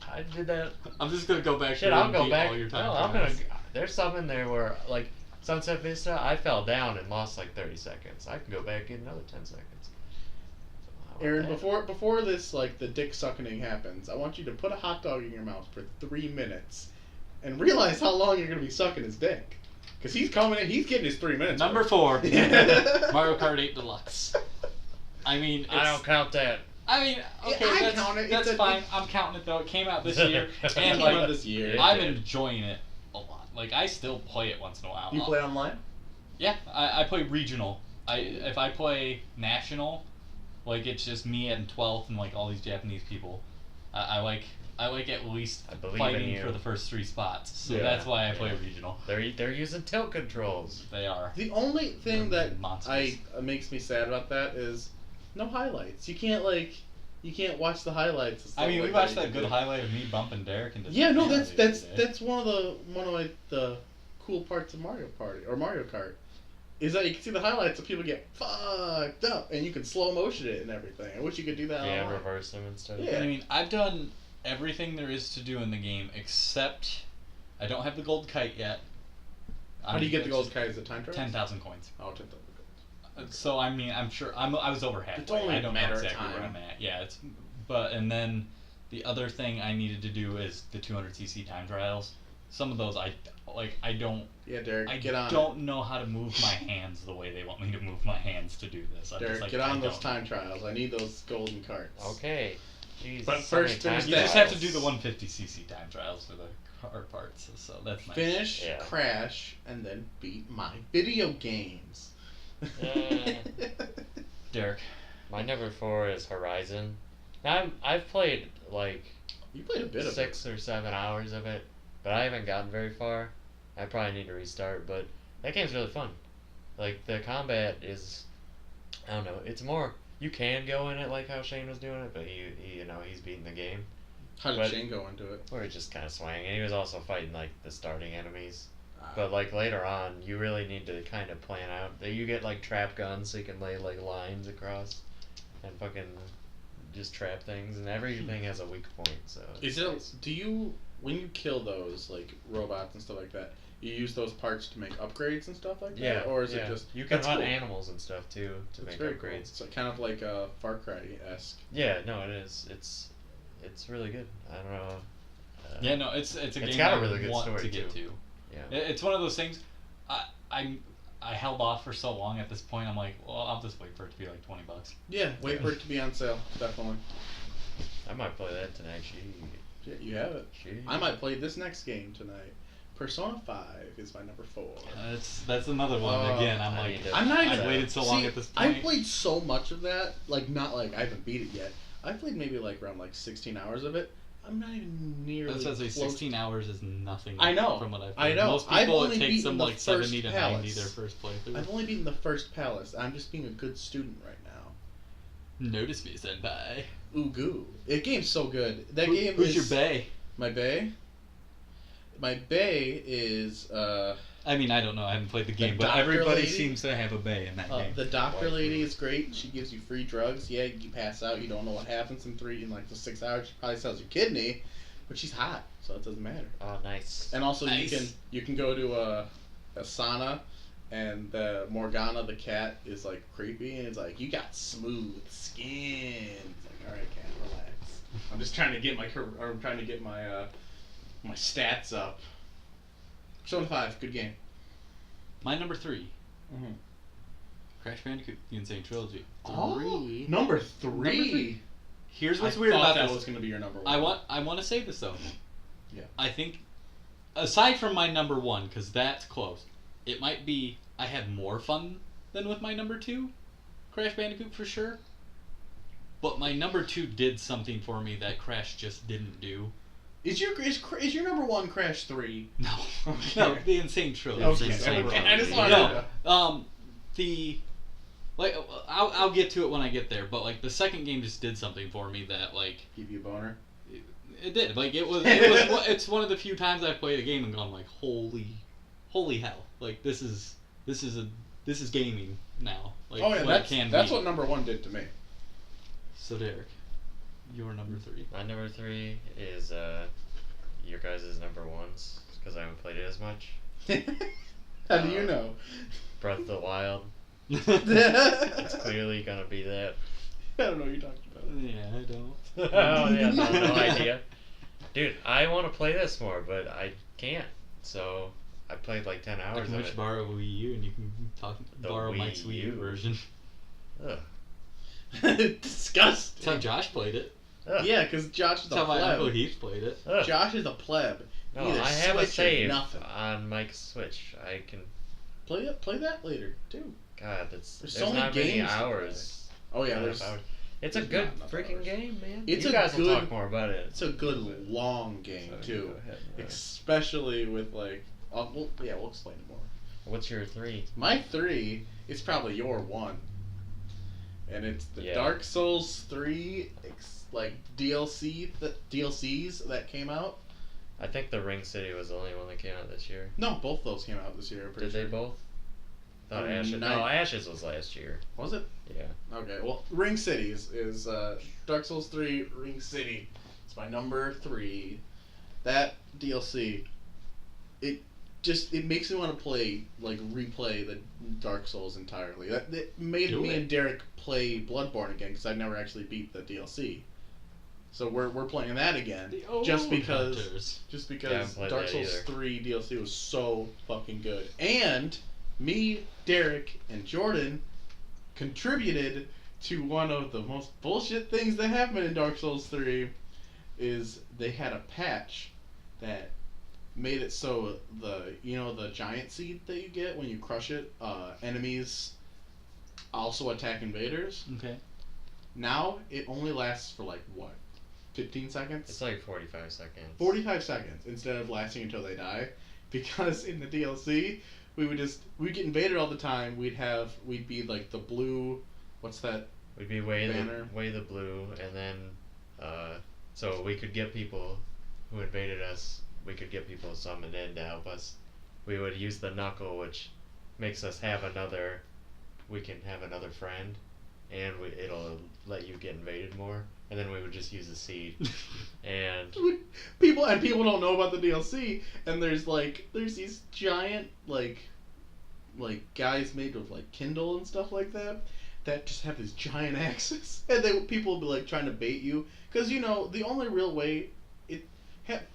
I did that. I'm just gonna go back Shit, there I'll and go beat back. all your time No, I'm gonna. trials. There's some in there where like Sunset Vista, I fell down and lost like 30 seconds. I can go back in another 10 seconds. So how about Aaron, that? before this, like, the dick sucking happens, I want you to put a hot dog in your mouth for 3 minutes and realize how long you're going to be sucking his dick. Because he's coming in, he's getting his 3 minutes. Number worth. 4, Mario Kart 8 Deluxe. I mean, I don't count that. I mean, okay, I that's, count it. that's It's fine. I'm counting it though. It came out this year, It and came out like this year. I'm did. enjoying it a lot. Like I still play it once in a while. You play online? Yeah, I play regional. If I play national, like it's just me and 12th and like all these Japanese people. I like at least I believe in fighting you. for the first 3 spots. So Yeah, that's why I play yeah. regional. They're using tilt controls. They are. The only thing that Monsters. makes me sad about that is no highlights. You can't watch the highlights. And stuff I mean, we like watched you that good do. highlight of me bumping Derek into. Yeah, no, the that's other day. that's one of the cool parts of Mario Party or Mario Kart, is that you can see the highlights of people get fucked up and you can slow motion it and everything. I wish you could do that. Yeah, online. reverse them and stuff. Yeah. I mean, I've done everything there is to do in the game except I don't have the gold kite yet. How do you get the gold kite? Is it time trials? 10,000 coins. Oh, 10,000 gold. So I mean, I'm sure I was over halfway. It's only I a don't matter know of exactly where time. I'm at. Yeah, and then the other thing I needed to do is the 200cc time trials. Some of those I don't. Yeah, Derek, I get on. don't know how to move my hands the way they want me to move my hands to do this. I'm Derek, just like, get on I those don't. time trials. I need those golden carts. Okay. Jeez, But so many first, finish time You that. just have to trials. do the 150cc time trials for the car parts, so that's nice. Finish, Yeah. Crash, and then beat my video games. Derek. My number 4 is Horizon. Now I've played like You played a bit of 6 or 7 hours of it, but I haven't gotten very far. I probably need to restart, but that game's really fun. Like the combat is, I don't know. It's more you can go in it like how Shane was doing it, but he's beating the game. How did But- Shane go into it? Or just kind of swang, and he was also fighting like the starting enemies. But like later on, you really need to kind of plan out. You get like trap guns, so you can lay like lines across, and fucking just trap things, and everything has a weak point. So Is it? Do you, when you kill those like robots and stuff like that, you use those parts to make upgrades and stuff like that? Yeah. Or is yeah. it just you can that's hunt cool. animals and stuff too to It's make very upgrades? cool. It's kind of like a Far Cry-esque. Yeah, no, it is. It's really good. I don't know. Yeah, no, it's a It's game got a I really good want story, to get too. to. Yeah. It's one of those things. I held off for so long. At this point, I'm like, well, I'll just wait for it to be like $20. Yeah, wait for it to be on sale. Definitely. I might play that tonight. Yeah, you have it. She. I might play this next game tonight. Persona 5 is my number 4. That's another one. Oh, Again, I'm I like, need to- I'm not even. I've waited so long See, at this point. I've played so much of that. Like, not like I haven't beat it yet. I've played maybe like around like 16 hours of it. I'm not even nearly. That's what I say. close 16 hours is nothing. I know, From what I've I heard. know. Most I've people only it takes beaten them the like 70 to first 90 palace. their first playthrough. I've only beaten the first palace. I'm just being a good student right now. Notice me, senpai. Ooh goo. The game's so good. That Who- game who's is your bae? my bae. My bae is I mean, I don't know. I haven't played the game, but doctor everybody lady? seems to have a bae in that game. the doctor White lady food. is great. She gives you free drugs. Yeah, you pass out. You don't know what happens in like the 6 hours. She probably sells your kidney, but she's hot, so it doesn't matter. Oh, nice. And also Nice. you can go to a sauna, and the Morgana the cat is like creepy, and it's like you got smooth skin. It's like, all right, cat, relax. I'm just trying to get my stats up. Persona 5, good game. My number 3, Mm-hmm. Crash Bandicoot, The Insane Trilogy. Number Number 3. three. Here's what's I weird thought about that this. was gonna be your number 1. I want to say this though. Yeah. I think, aside from my number 1, because that's close, it might be I had more fun than with my number 2, Crash Bandicoot for sure. But my number 2 did something for me that Crash just didn't do. Is your number 1 Crash 3? No, Okay. no, the Insane Trilogy. Okay, Insane okay. I just Trilogy. wanted No, to. the like I'll get to it when I get there. But like the second game just did something for me that like Give you a boner. it did. Like it was it's one of the few times I've played a game and gone like holy hell! Like this is gaming now. Like Oh yeah, what it can that's be. what number 1 did to me. So Derek, your number 3. My number 3 is your guys' number 1s because I haven't played it as much. How do you know? Breath of the Wild. I It's clearly gonna be that. don't know what you're talking about. Yeah, I don't. Oh yeah, no idea. Dude, I want to play this more, but I can't. So I played like 10 I hours can of let you it. borrow a Wii U and you can The borrow Wii Mike's Wii U U. version. Ugh. Disgusting. That's how Josh played it. Ugh. Yeah, because Josh is a That's how my Uncle pleb. Heath played it. Ugh. Josh is a pleb. No, Either I have a Switch or save nothing. on Mike's Switch. I can. Play that later too. God, There's there's so many not many games to hours. Oh yeah, Not there's. enough hours. It's a there's good not enough freaking hours. game, man. It's you a guys will good- talk more about it. It's a good long game So, too, go ahead. especially with like. We'll explain it more. What's your 3? My 3 is probably your 1, and it's the Yeah. Dark Souls 3 DLCs that came out. I think the Ring City was the only one that came out this year. No, both those came out this year. I'm pretty Did sure. they both? Thought Um, Ashes. nine- No, Ashes was last year. Was it? Yeah. Okay, well, Ring City is Dark Souls 3 Ring City. It's my number 3. That DLC, it makes me want to replay the Dark Souls entirely. That made Do me it. and Derek play Bloodborne again because I'd never actually beat the DLC. So we're playing that again just because Yeah, I haven't played Dark that Souls either. 3 DLC was so fucking good. And me, Derek, and Jordan contributed to one of the most bullshit things that happened in Dark Souls 3 is they had a patch that made it so the giant seed that you get when you crush it, enemies also attack invaders. Okay. Now it only lasts for 15 seconds? It's like 45 seconds. 45 seconds instead of lasting until they die, because in the DLC we'd get invaded all the time. We'd be like the blue, what's that? We'd be Banner. way the blue, and then so we could get people who invaded us. We could get people summoned in to help us. We would use the knuckle, which makes us have another. We can have another friend, and it'll let you get invaded more. And then we would just use the seed, and People don't know about the DLC, and there's these giant guys made of Kindle and stuff like that just have these giant axes, and people will be trying to bait you, because the only real way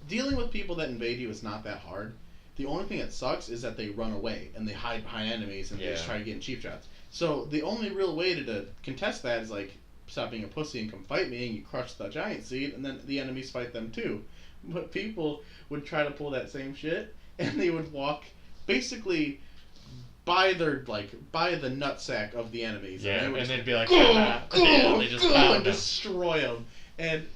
dealing with people that invade you is not that hard. The only thing that sucks is that they run away and they hide behind enemies and they just Yeah. try to get in cheap shots. So the only real way to contest that is stop being a pussy and come fight me, and you crush the giant seed, and then the enemies fight them too. But people would try to pull that same shit, and they would walk basically by the nutsack of the enemies. yeah, and and they they'd be like, go, yeah, go, they just go, pound and them. destroy them. And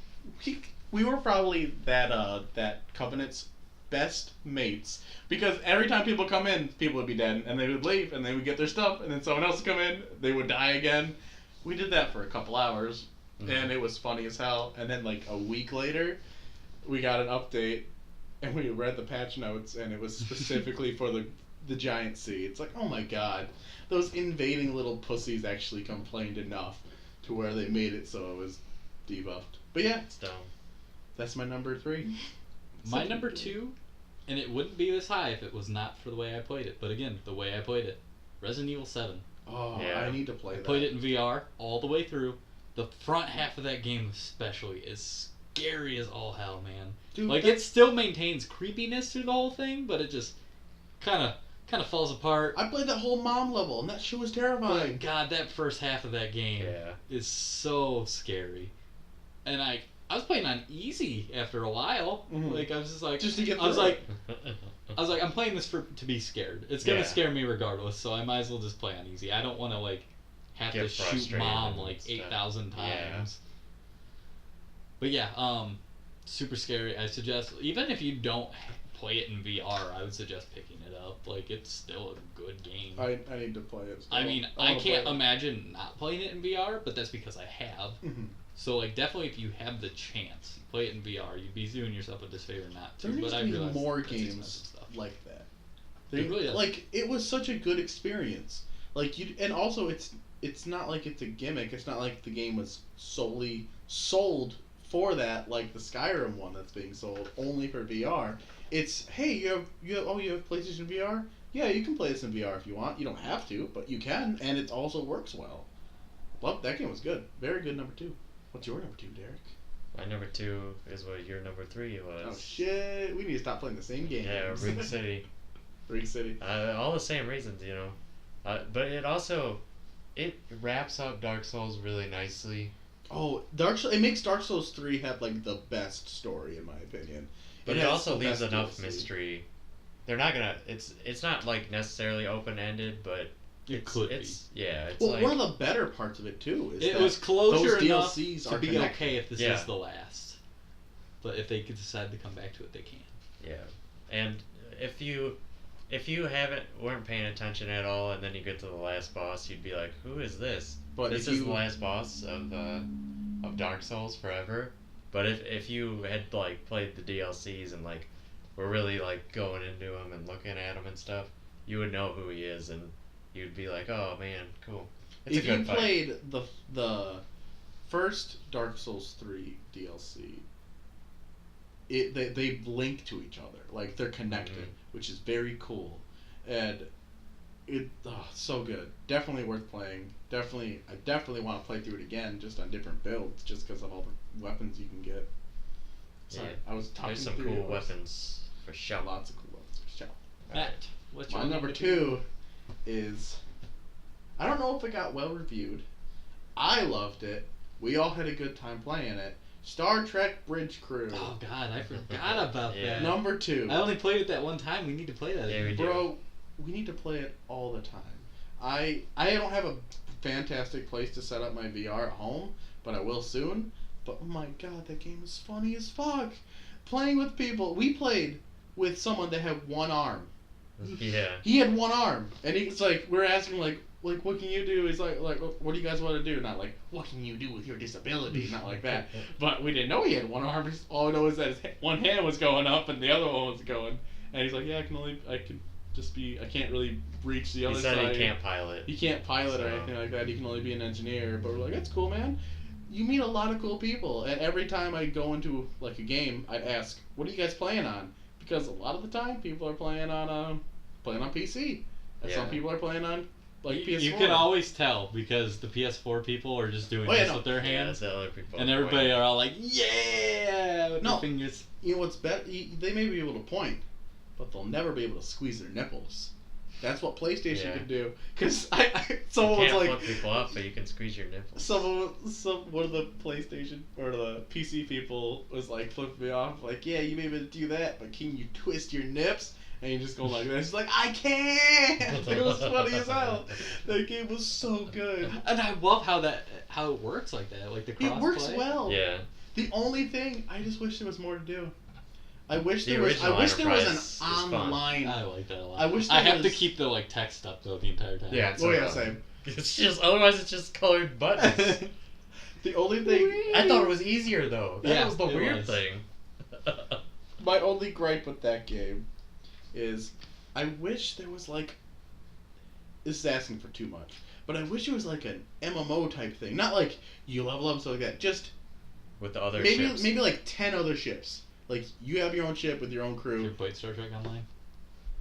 we were probably that Covenant's best mates, because every time people come in, people would be dead, and they would leave, and they would get their stuff, and then someone else would come in, they would die again. We did that for a couple hours, and it was funny as hell. And then a week later, we got an update, and we read the patch notes, and it was specifically for the giant seed. It's oh my god, those invading little pussies actually complained enough to where they made it so it was debuffed. But yeah, It's dumb. that's my number 3. My number 2, and it wouldn't be this high if it was not for the way I played it. But again, the way I played it, Resident Evil 7. Oh, Yeah. I need to play I that. played it in VR all the way through. The front half of that game especially is scary as all hell, man. Dude, It still maintains creepiness through the whole thing, but it just kind of falls apart. I played that whole mom level, and that shit was terrifying. But God, that first half of that game Yeah. is so scary. And I was playing on easy after a while. Mhm. I was just like, Just to get I was through like, I'm playing this to be scared. It's gonna Yeah. scare me regardless, so I might as well just play on easy. I don't want to have Get to shoot frustrated mom and stuff. 8,000 times. Yeah. But yeah, super scary. I suggest, even if you don't play it in VR, I would suggest picking it up. It's still a good game. I need to play it. I mean, I can't imagine not playing it in VR, but that's because I have. Mhm. So definitely, if you have the chance, play it in VR. You'd be doing yourself a disfavor not to. There needs but I to be realize more that's expensive games stuff. like that. It really does. It was such a good experience. And also it's not like it's a gimmick. It's not like the game was solely sold for that, like the Skyrim one that's being sold only for VR. It's, hey, you have PlayStation VR? Yeah, you can play this in VR if you want. You don't have to, but you can, and it also works well. Well, that game was good. Very good number 2. What's your number 2, Derek? My number 2 is what your number 3 was. Oh shit! We need to stop playing the same game. Yeah, Ring City. Ring City. All the same reasons, you know. But it also, it wraps up Dark Souls really nicely. Oh, it makes Dark Souls 3 have like the best story in my opinion. But it has also the leaves best enough DLC. mystery. They're not gonna. It's not like necessarily open ended, but It could be. Yeah, it's Well, like, one of the better parts of it too is It that was closure those enough DLCs to are be connected. okay if this Yeah. is the last. But if they could decide to come back to it, they can. yeah, and if you weren't paying attention at all, and then you get to the last boss, you'd be like, "Who is this?" But This if is you- the last boss of Dark Souls forever. But if you had like played the DLCs and like were really like going into him and looking at him and stuff, you would know who he is, and you'd be like, "Oh man, cool." It's if a good you fight. played the first Dark Souls 3 DLC, they link to each other, like they're connected, which is very cool, and so good. Definitely worth playing. I definitely want to play through it again, just on different builds, just because of all the weapons you can get. Sorry, Yeah. I was talking There's some through cool yours. weapons for sure. Lots of cool weapons for sure. Matt, what's your My number 2 is, I don't know if it got well reviewed. I loved it. We all had a good time playing it. Star Trek Bridge Crew. Oh God, I forgot about Yeah. that. Number 2. I only played it that one time. We need to play that. Yeah, again. we do. Bro, we need to play it all the time. I don't have a fantastic place to set up my VR at home, but I will soon. But oh my god, that game is funny as fuck. Playing with people. We played with someone that had one arm. Yeah. He had one arm, and he's like, we're asking like what can you do? He's like what do you guys want to do? Not like what can you do with your disability? Not like that. But we didn't know he had one arm. All I know is that his one hand was going up and the other one was going. And he's like, yeah, I can't really reach the other He said side. he can't pilot. He can't pilot or So- anything like that. He can only be an engineer. But we're like, that's cool, man. You meet a lot of cool people, and every time I go into like a game, I ask, what are you guys playing on? Because a lot of the time, people are playing on PC, and some Yeah. people are playing on like PS4. You can always tell because the PS4 people are just doing this with their Yeah, hands, that's the other people. and everybody are all like, "Yeah!" with No. their fingers. You know what's better? They may be able to point, but they'll never be able to squeeze their nipples. That's what PlayStation Yeah. can do. Because You someone was can't like, flip people up, but you can squeeze your nipples. one of the PlayStation or the PC people was like flipping me off, like, yeah, you may be able to do that, but can you twist your nips? And you just go like this. He's like, I can't. It was funny as hell. That game was so good. And I love how it works like that, like the crossplay. It works well. Yeah. The only thing, I just wish there was more to do. I wish The there was original an Enterprise is fun. online. I like that a lot. I wish I there have to was- keep the like text up though the entire time. Yeah, it's Oh so yeah, fun. same. It's just otherwise it's just colored buttons. The only thing, I thought it was easier though. That Yeah, was the it weird was. thing. my only gripe with that game is, I wish there was like, this is asking for too much, but I wish it was like an MMO type thing. Not like you level up and stuff like that. Just With the other maybe ships. maybe like 10 other ships. Like you have your own ship with your own Have crew. you played Star Trek Online?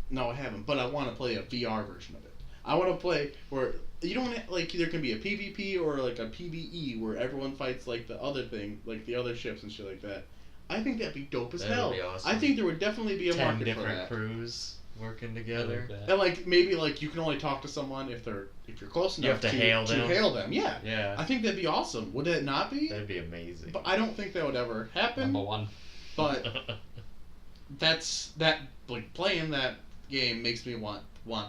No, I haven't, but I want to play a VR version of it. I want to play where you don't like there can be a PvP or like a PvE where everyone fights like the other thing, like the other ships and shit like that. I think that'd be dope as That would hell. be awesome. I think there would definitely be a 10 market for different that. crews working I together. like that. And like maybe like you can only talk to someone if you're close You enough have to hail them. hail them. Yeah. Yeah. I think that'd be awesome. Would it not be? That'd be amazing. But I don't think that would ever happen. Number one. But like playing that game makes me want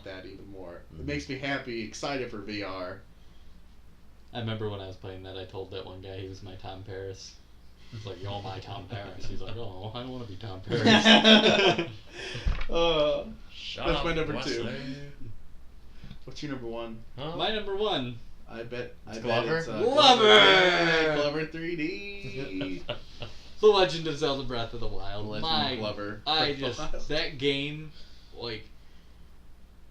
that even more. It makes me happy, excited for VR. I remember when I was playing that, I told that one guy he was my Tom Paris. He's like, "You're my Tom Paris." He's like, "Oh, I don't want to be Tom Paris." Shut That's up, my number Wesley. 2. What's your number 1? Huh? My number one. I bet Glover? it's Glover! Yeah, Glover 3D. The Legend of Zelda: Breath of the Wild. Legend My, of Glover. that game, like,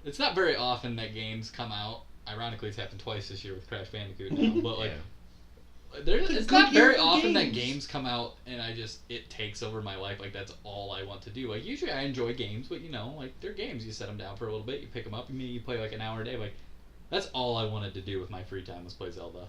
it's not very often that games come out. Ironically, it's happened twice this year with Crash Bandicoot now, but like, Yeah. it's not very often that games come out and it takes over my life. Like, that's all I want to do. Like, usually I enjoy games, but, you know, like, they're games. You set them down for a little bit, you pick them up, and you play, like, an hour a day. Like, that's all I wanted to do with my free time was play Zelda.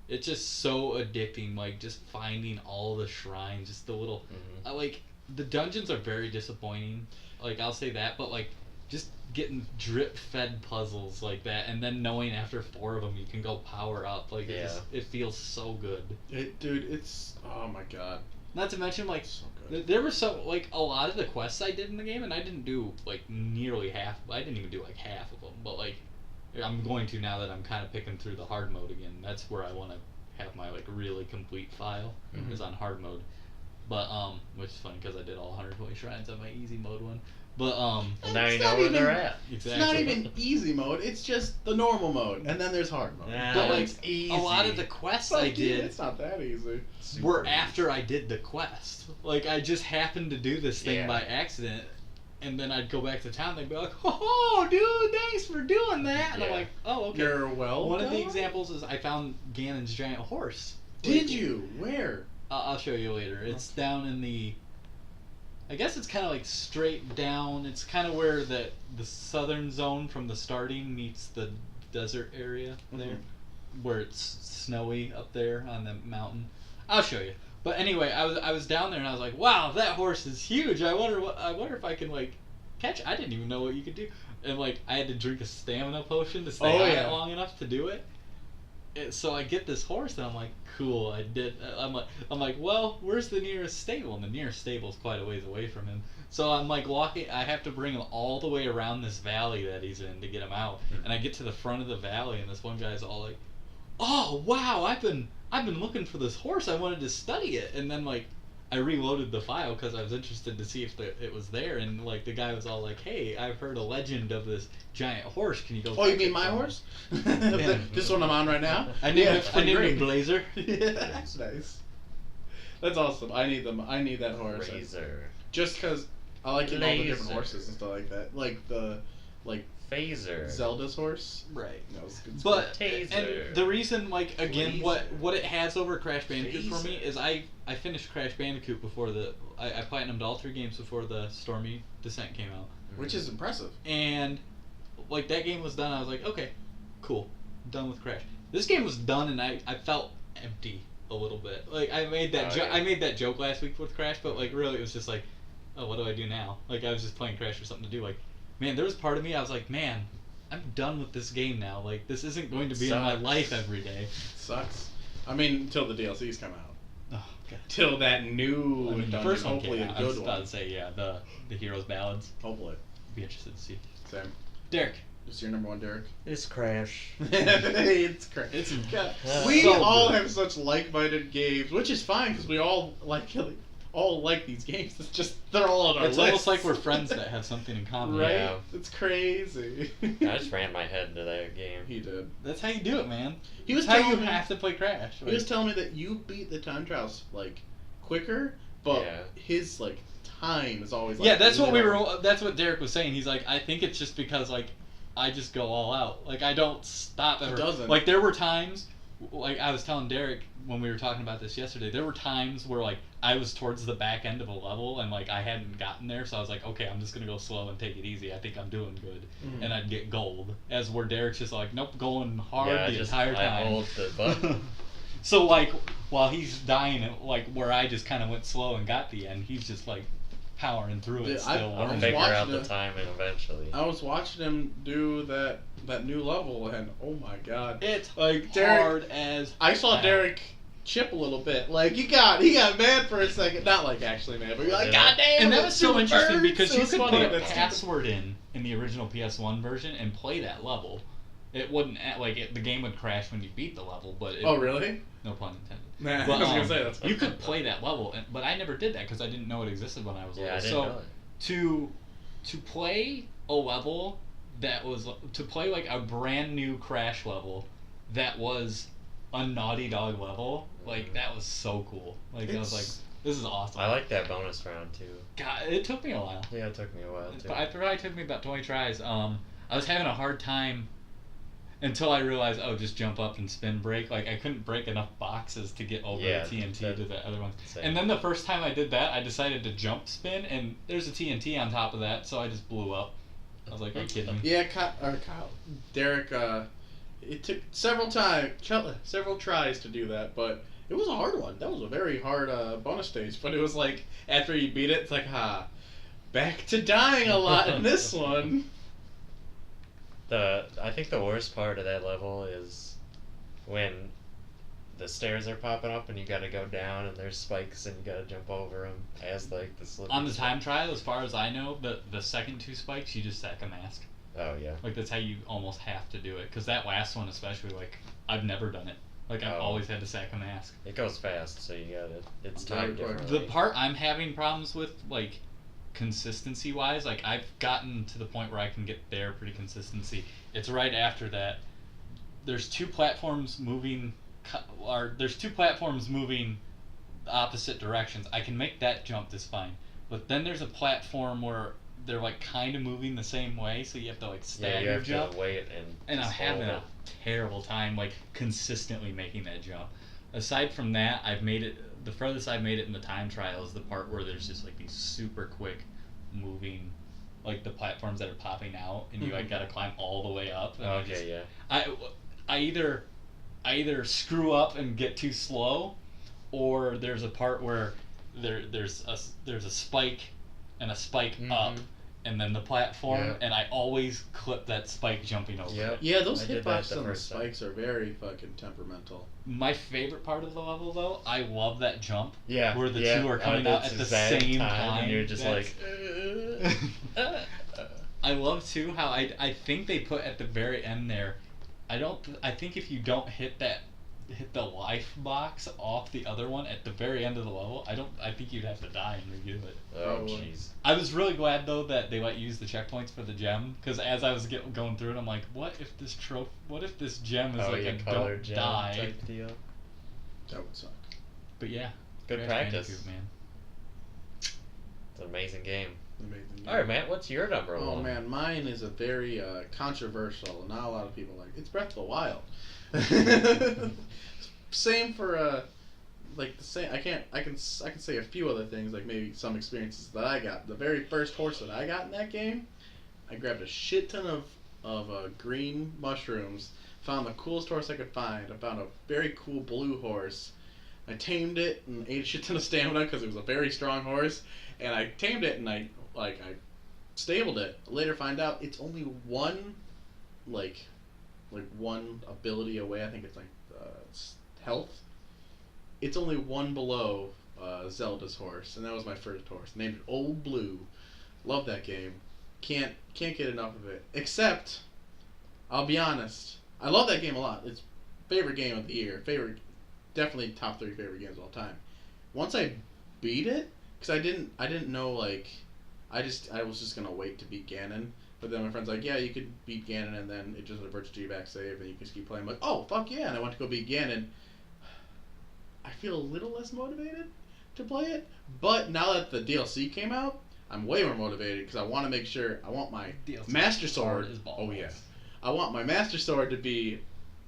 It's just so addicting, like, just finding all the shrines, just the little... like, the dungeons are very disappointing. Like, I'll say that, but, like, just getting drip-fed puzzles like that, and then knowing after 4 of them you can go power up, like, it feels so good. Dude, it's... Oh, my God. Not to mention, like, So there were like, a lot of the quests I did in the game, and I didn't do, like, nearly half. I didn't even do, like, half of them, but, like, I'm going to now that I'm kind of picking through the hard mode again. That's where I want to have my, like, really complete file, is on hard mode. But, which is funny because I did all 120 shrines on my easy mode one. But, now you know where they're at. Exactly. It's not even easy mode, it's just the normal mode, and then there's hard mode. Yeah, but, like, it's easy. a lot of the quests But I did it's not that easy. were after I did the quest. Like, I just happened to do this thing by accident, and then I'd go back to town, and they'd be like, oh, dude, thanks for doing that. And I'm like, oh, okay. You're welcome. One of the examples is I found Ganon's giant horse. Did you? Where? I'll show you later. It's down in the... I guess it's kind of like straight down. It's kind of where the southern zone from the starting meets the desert area there, where it's snowy up there on the mountain. I'll show you. But anyway, I was down there and I was like, wow, that horse is huge. I wonder if I can, like, catch it. I didn't even know what you could do. And, like, I had to drink a stamina potion to stay on it long enough to do it. So I get this horse and I'm like, cool, I did. I'm like, well, where's the nearest stable? And the nearest stable is quite a ways away from him. So I'm like walking. I have to bring him all the way around this valley that he's in to get him out. And I get to the front of the valley and this one guy's all like, oh wow, I've been looking for this horse. I wanted to study it. And then, like, I reloaded the file because I was interested to see if it was there, and, like, the guy was all like, hey, I've heard a legend of this giant horse. Can you go? Oh, you mean my horse? This one I'm on right now? I named him Blazer. Yeah, that's nice. That's awesome. I need that horse. Razor. Just because I like all the different horses and stuff like that. Like the, Phaser. Zelda's horse. Right. That was good. But Taser. and the reason, like, again, Blazer. what it has over Crash Bandicoot for me Phaser. is I finished Crash Bandicoot before I platinumed all 3 games before the Stormy Descent came out. Which is impressive. And, like, that game was done, I was like, okay, cool, done with Crash. This game was done and I felt empty a little bit. Like, I made that joke last week with Crash, but, like, really it was just like, oh, what do I do now? Like, I was just playing Crash for something to do. Like, man, there was part of me, I was like, man, I'm done with this game now. Like, this isn't going to be in my life every day. Sucks. I mean, until the DLCs come out. Oh, God. Till that new I mean, the dungeon, first one hopefully came a out. I was good about one. to say, yeah, the Heroes Ballads. Hopefully. Be interested to see. Same. Derek. Is your number 1, Derek? It's Crash. It's crazy. It's We so all good. have such like-minded games, which is fine because we all like these games. It's just they're all on our It's list. almost like we're friends that have something in common. right? Yeah. It's crazy. I just ran my head into that game. He did. That's how you do it, man. He was That's how you telling me. have to play Crash. He was telling me that you beat the time trials like quicker, but his like time is always like, yeah, that's what little. that's what Derek was saying. He's like, I think it's just because, like, I just go all out. Like, I don't stop ever. It doesn't. Like, there were times, like, I was telling Derek when we were talking about this yesterday, there were times where, like, I was towards the back end of a level and, like, I hadn't gotten there, so I was like, okay, I'm just gonna go slow and take it easy. I think I'm doing good. Mhm. And I'd get gold. As where Derek's just like, nope, going hard the just, entire time. I hold the button. So, like, while he's dying, like, where I just kind of went slow and got the end, he's just, like, powering through it Yeah, still. I was Figure out watching the timing eventually. I was watching him do that new level, and oh my god, It's like Derek. hard as I saw hell. Derek chip a little bit. Like he got mad for a second. Not like actually mad, but you're like, Yeah. God damn. And that it was so super interesting burns." because It you was could funny, put a that's stupid. password in the original PS1 version and play that level. It wouldn't the game would crash when you beat the level, but Oh really? no pun intended. Nah, But, I was gonna say that's. you could play that level, but I never did that because I didn't know it existed when I was Yeah, little. I didn't So know it. to play a level that was to play like a brand new Crash level that was a Naughty Dog level, like that was so cool. Like I was like, this is awesome. I like that bonus round too. God, it took me a while. Yeah, it took me a while too. It probably took me about 20 tries. I was having a hard time, until I realized, oh, just jump up and spin break. Like, I couldn't break enough boxes to get over Yeah, the TNT to the other one. same. And then the first time I did that, I decided to jump spin, and there's a TNT on top of that, so I just blew up. I was like, are you kidding me? Yeah, Kyle, Derek. It took several tries to do that, but it was a hard one. That was a very hard bonus stage. But it was like after you beat it, it's like, back to dying a lot in this one. I think the worst part of that level is when the stairs are popping up and you gotta go down and there's spikes and you gotta jump over them as like the slippery On the time trial, as far as I know, the second 2 spikes, you just stack a mask. Oh yeah. Like, that's how you almost have to do it. Because that last one especially, like, I've never done it. Like, I've always had to sack a mask. It goes fast, so you gotta. It's timed Very differently. The part I'm having problems with, like, consistency-wise, like, I've gotten to the point where I can get there pretty consistency. It's right after that. There's 2 platforms moving... There's 2 platforms moving opposite directions. I can make that jump just fine. But then there's a platform where they're like kind of moving the same way, so you have to like stagger you have jump. to wait And I'm just having hold a terrible time like consistently making that jump. Aside from that, I've made it. The furthest I've made it in the time trial is the part where there's just like these super quick moving, like the platforms that are popping out, and you like gotta climb all the way up. And Okay, yeah. I either screw up and get too slow, or there's a part where there's a spike and a spike up, and then the platform, and I always clip that spike jumping over it. Yeah, those I did that hitboxes the on the first time. spikes are very fucking temperamental. My favorite part of the level, though, I love that jump. Yeah. Where the yeah. two are coming out that's at the exact same time. And you're just That's- like. I love too how I think they put at the very end there. I think if you don't hit the life box off the other one at the very end of the level, I think you'd have to die and redo it. Oh jeez. I was really glad though that they let you use the checkpoints for the gem, because as I was going through it, I'm like, what if this gem is like a colored don't gem die? type deal. That would suck. But yeah, Good Crash practice. Bandicoot, man. It's an amazing game. Amazing. All right, Matt. What's your number one? Oh man, mine is a very controversial. Not a lot of people like. It's Breath of the Wild. Same for like the same. I can say a few other things, like maybe some experiences that I got. The very first horse that I got in that game, I grabbed a shit ton of green mushrooms. Found the coolest horse I could find. I found a very cool blue horse. I tamed it and ate a shit ton of stamina because it was a very strong horse. And I tamed it and I stabled it. Later find out it's only one, like one ability away. I think it's like health. It's only one below Zelda's horse, and that was my first horse. Named it Old Blue. Love that game. Can't get enough of it. Except, I'll be honest, I love that game a lot. It's favorite game of the year. Definitely top 3 favorite games of all time. Once I beat it, because I didn't know, like, I was just gonna wait to beat Ganon. But then my friend's like, yeah, you could beat Ganon and then it just reverts to your back save and you can just keep playing. I'm like, oh fuck yeah! And I went to go beat Ganon. I feel a little less motivated to play it, but now that the DLC came out, I'm way more motivated because I want to make sure I want my Master Sword. Oh yeah, I want my Master Sword to be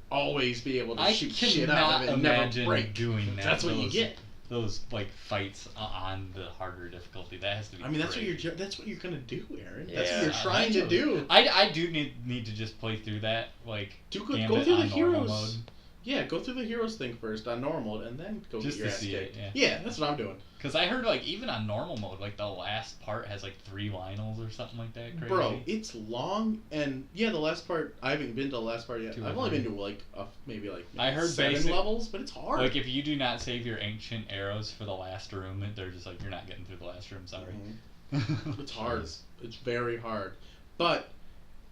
always be able to shoot shit out of it and never break. Doing that. That's what you get. Those like fights on the harder difficulty. That has to be. I mean, that's great. that's what you're gonna do, Aaron. Yeah. That's what you're trying to do. I do need to just play through that Go Gambit through the on normal heroes. mode. Yeah, go through the heroes thing first on normal, and then go Just get your to ass see kicked. it, Yeah, that's what I'm doing. Because I heard like even on normal mode, like the last part has like 3 Lionels or something like that. Crazy. Bro, it's long, and yeah, the last part, I haven't been to the last part yet. 2 I've or only 3. been to like maybe I heard 7 levels, but it's hard. Like if you do not save your ancient arrows for the last room, they're just like you're not getting through the last room. Sorry. It's hard. It's very hard, but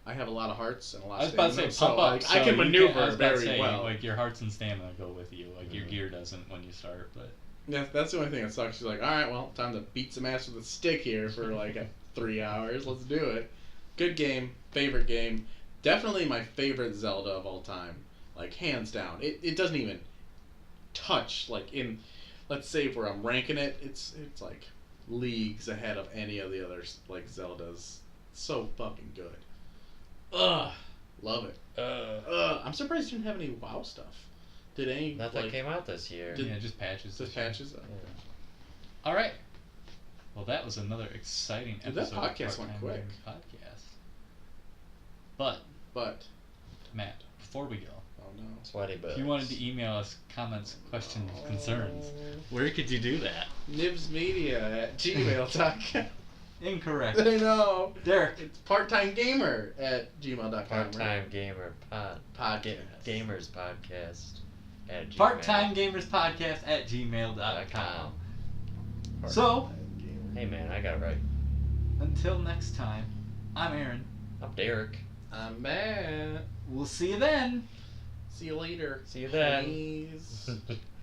I have a lot of hearts and a lot I of was about to stamina, say pump so, up. like, So I can maneuver I was about to very say, well. Like your hearts and stamina go with you. Like your gear doesn't when you start, but. Yeah, that's the only thing that sucks. She's like, all right, well, time to beat some ass with a stick here for like 3 hours. Let's do it. Good game. Favorite game. Definitely my favorite Zelda of all time. Like, hands down. It doesn't even touch, like, in, let's say where I'm ranking it, it's like leagues ahead of any of the other, like, Zeldas. So fucking good. Ugh. Love it. I'm surprised you didn't have any WoW stuff. Did any Nothing came out this year. Yeah, just patches. Just patches? All right. Well, that was another exciting Dude, that episode. podcast of went Part-Time quick. Gamer Podcast. But Matt, before we go, Oh no. Sweaty butts. if you wanted to email us comments, questions, concerns, where could you do that? nibsmedia@gmail.com. Incorrect. I know. Derek. It's parttimegamer@gmail.com. Part-time gamer Podcast. gamers podcast at Gmail. Part-Time Gamers Podcast at gmail.com. So, Hey man, I got it right. until next time, I'm Aaron. I'm Derek. I'm Matt. We'll see you then. See you later. See you then. Please.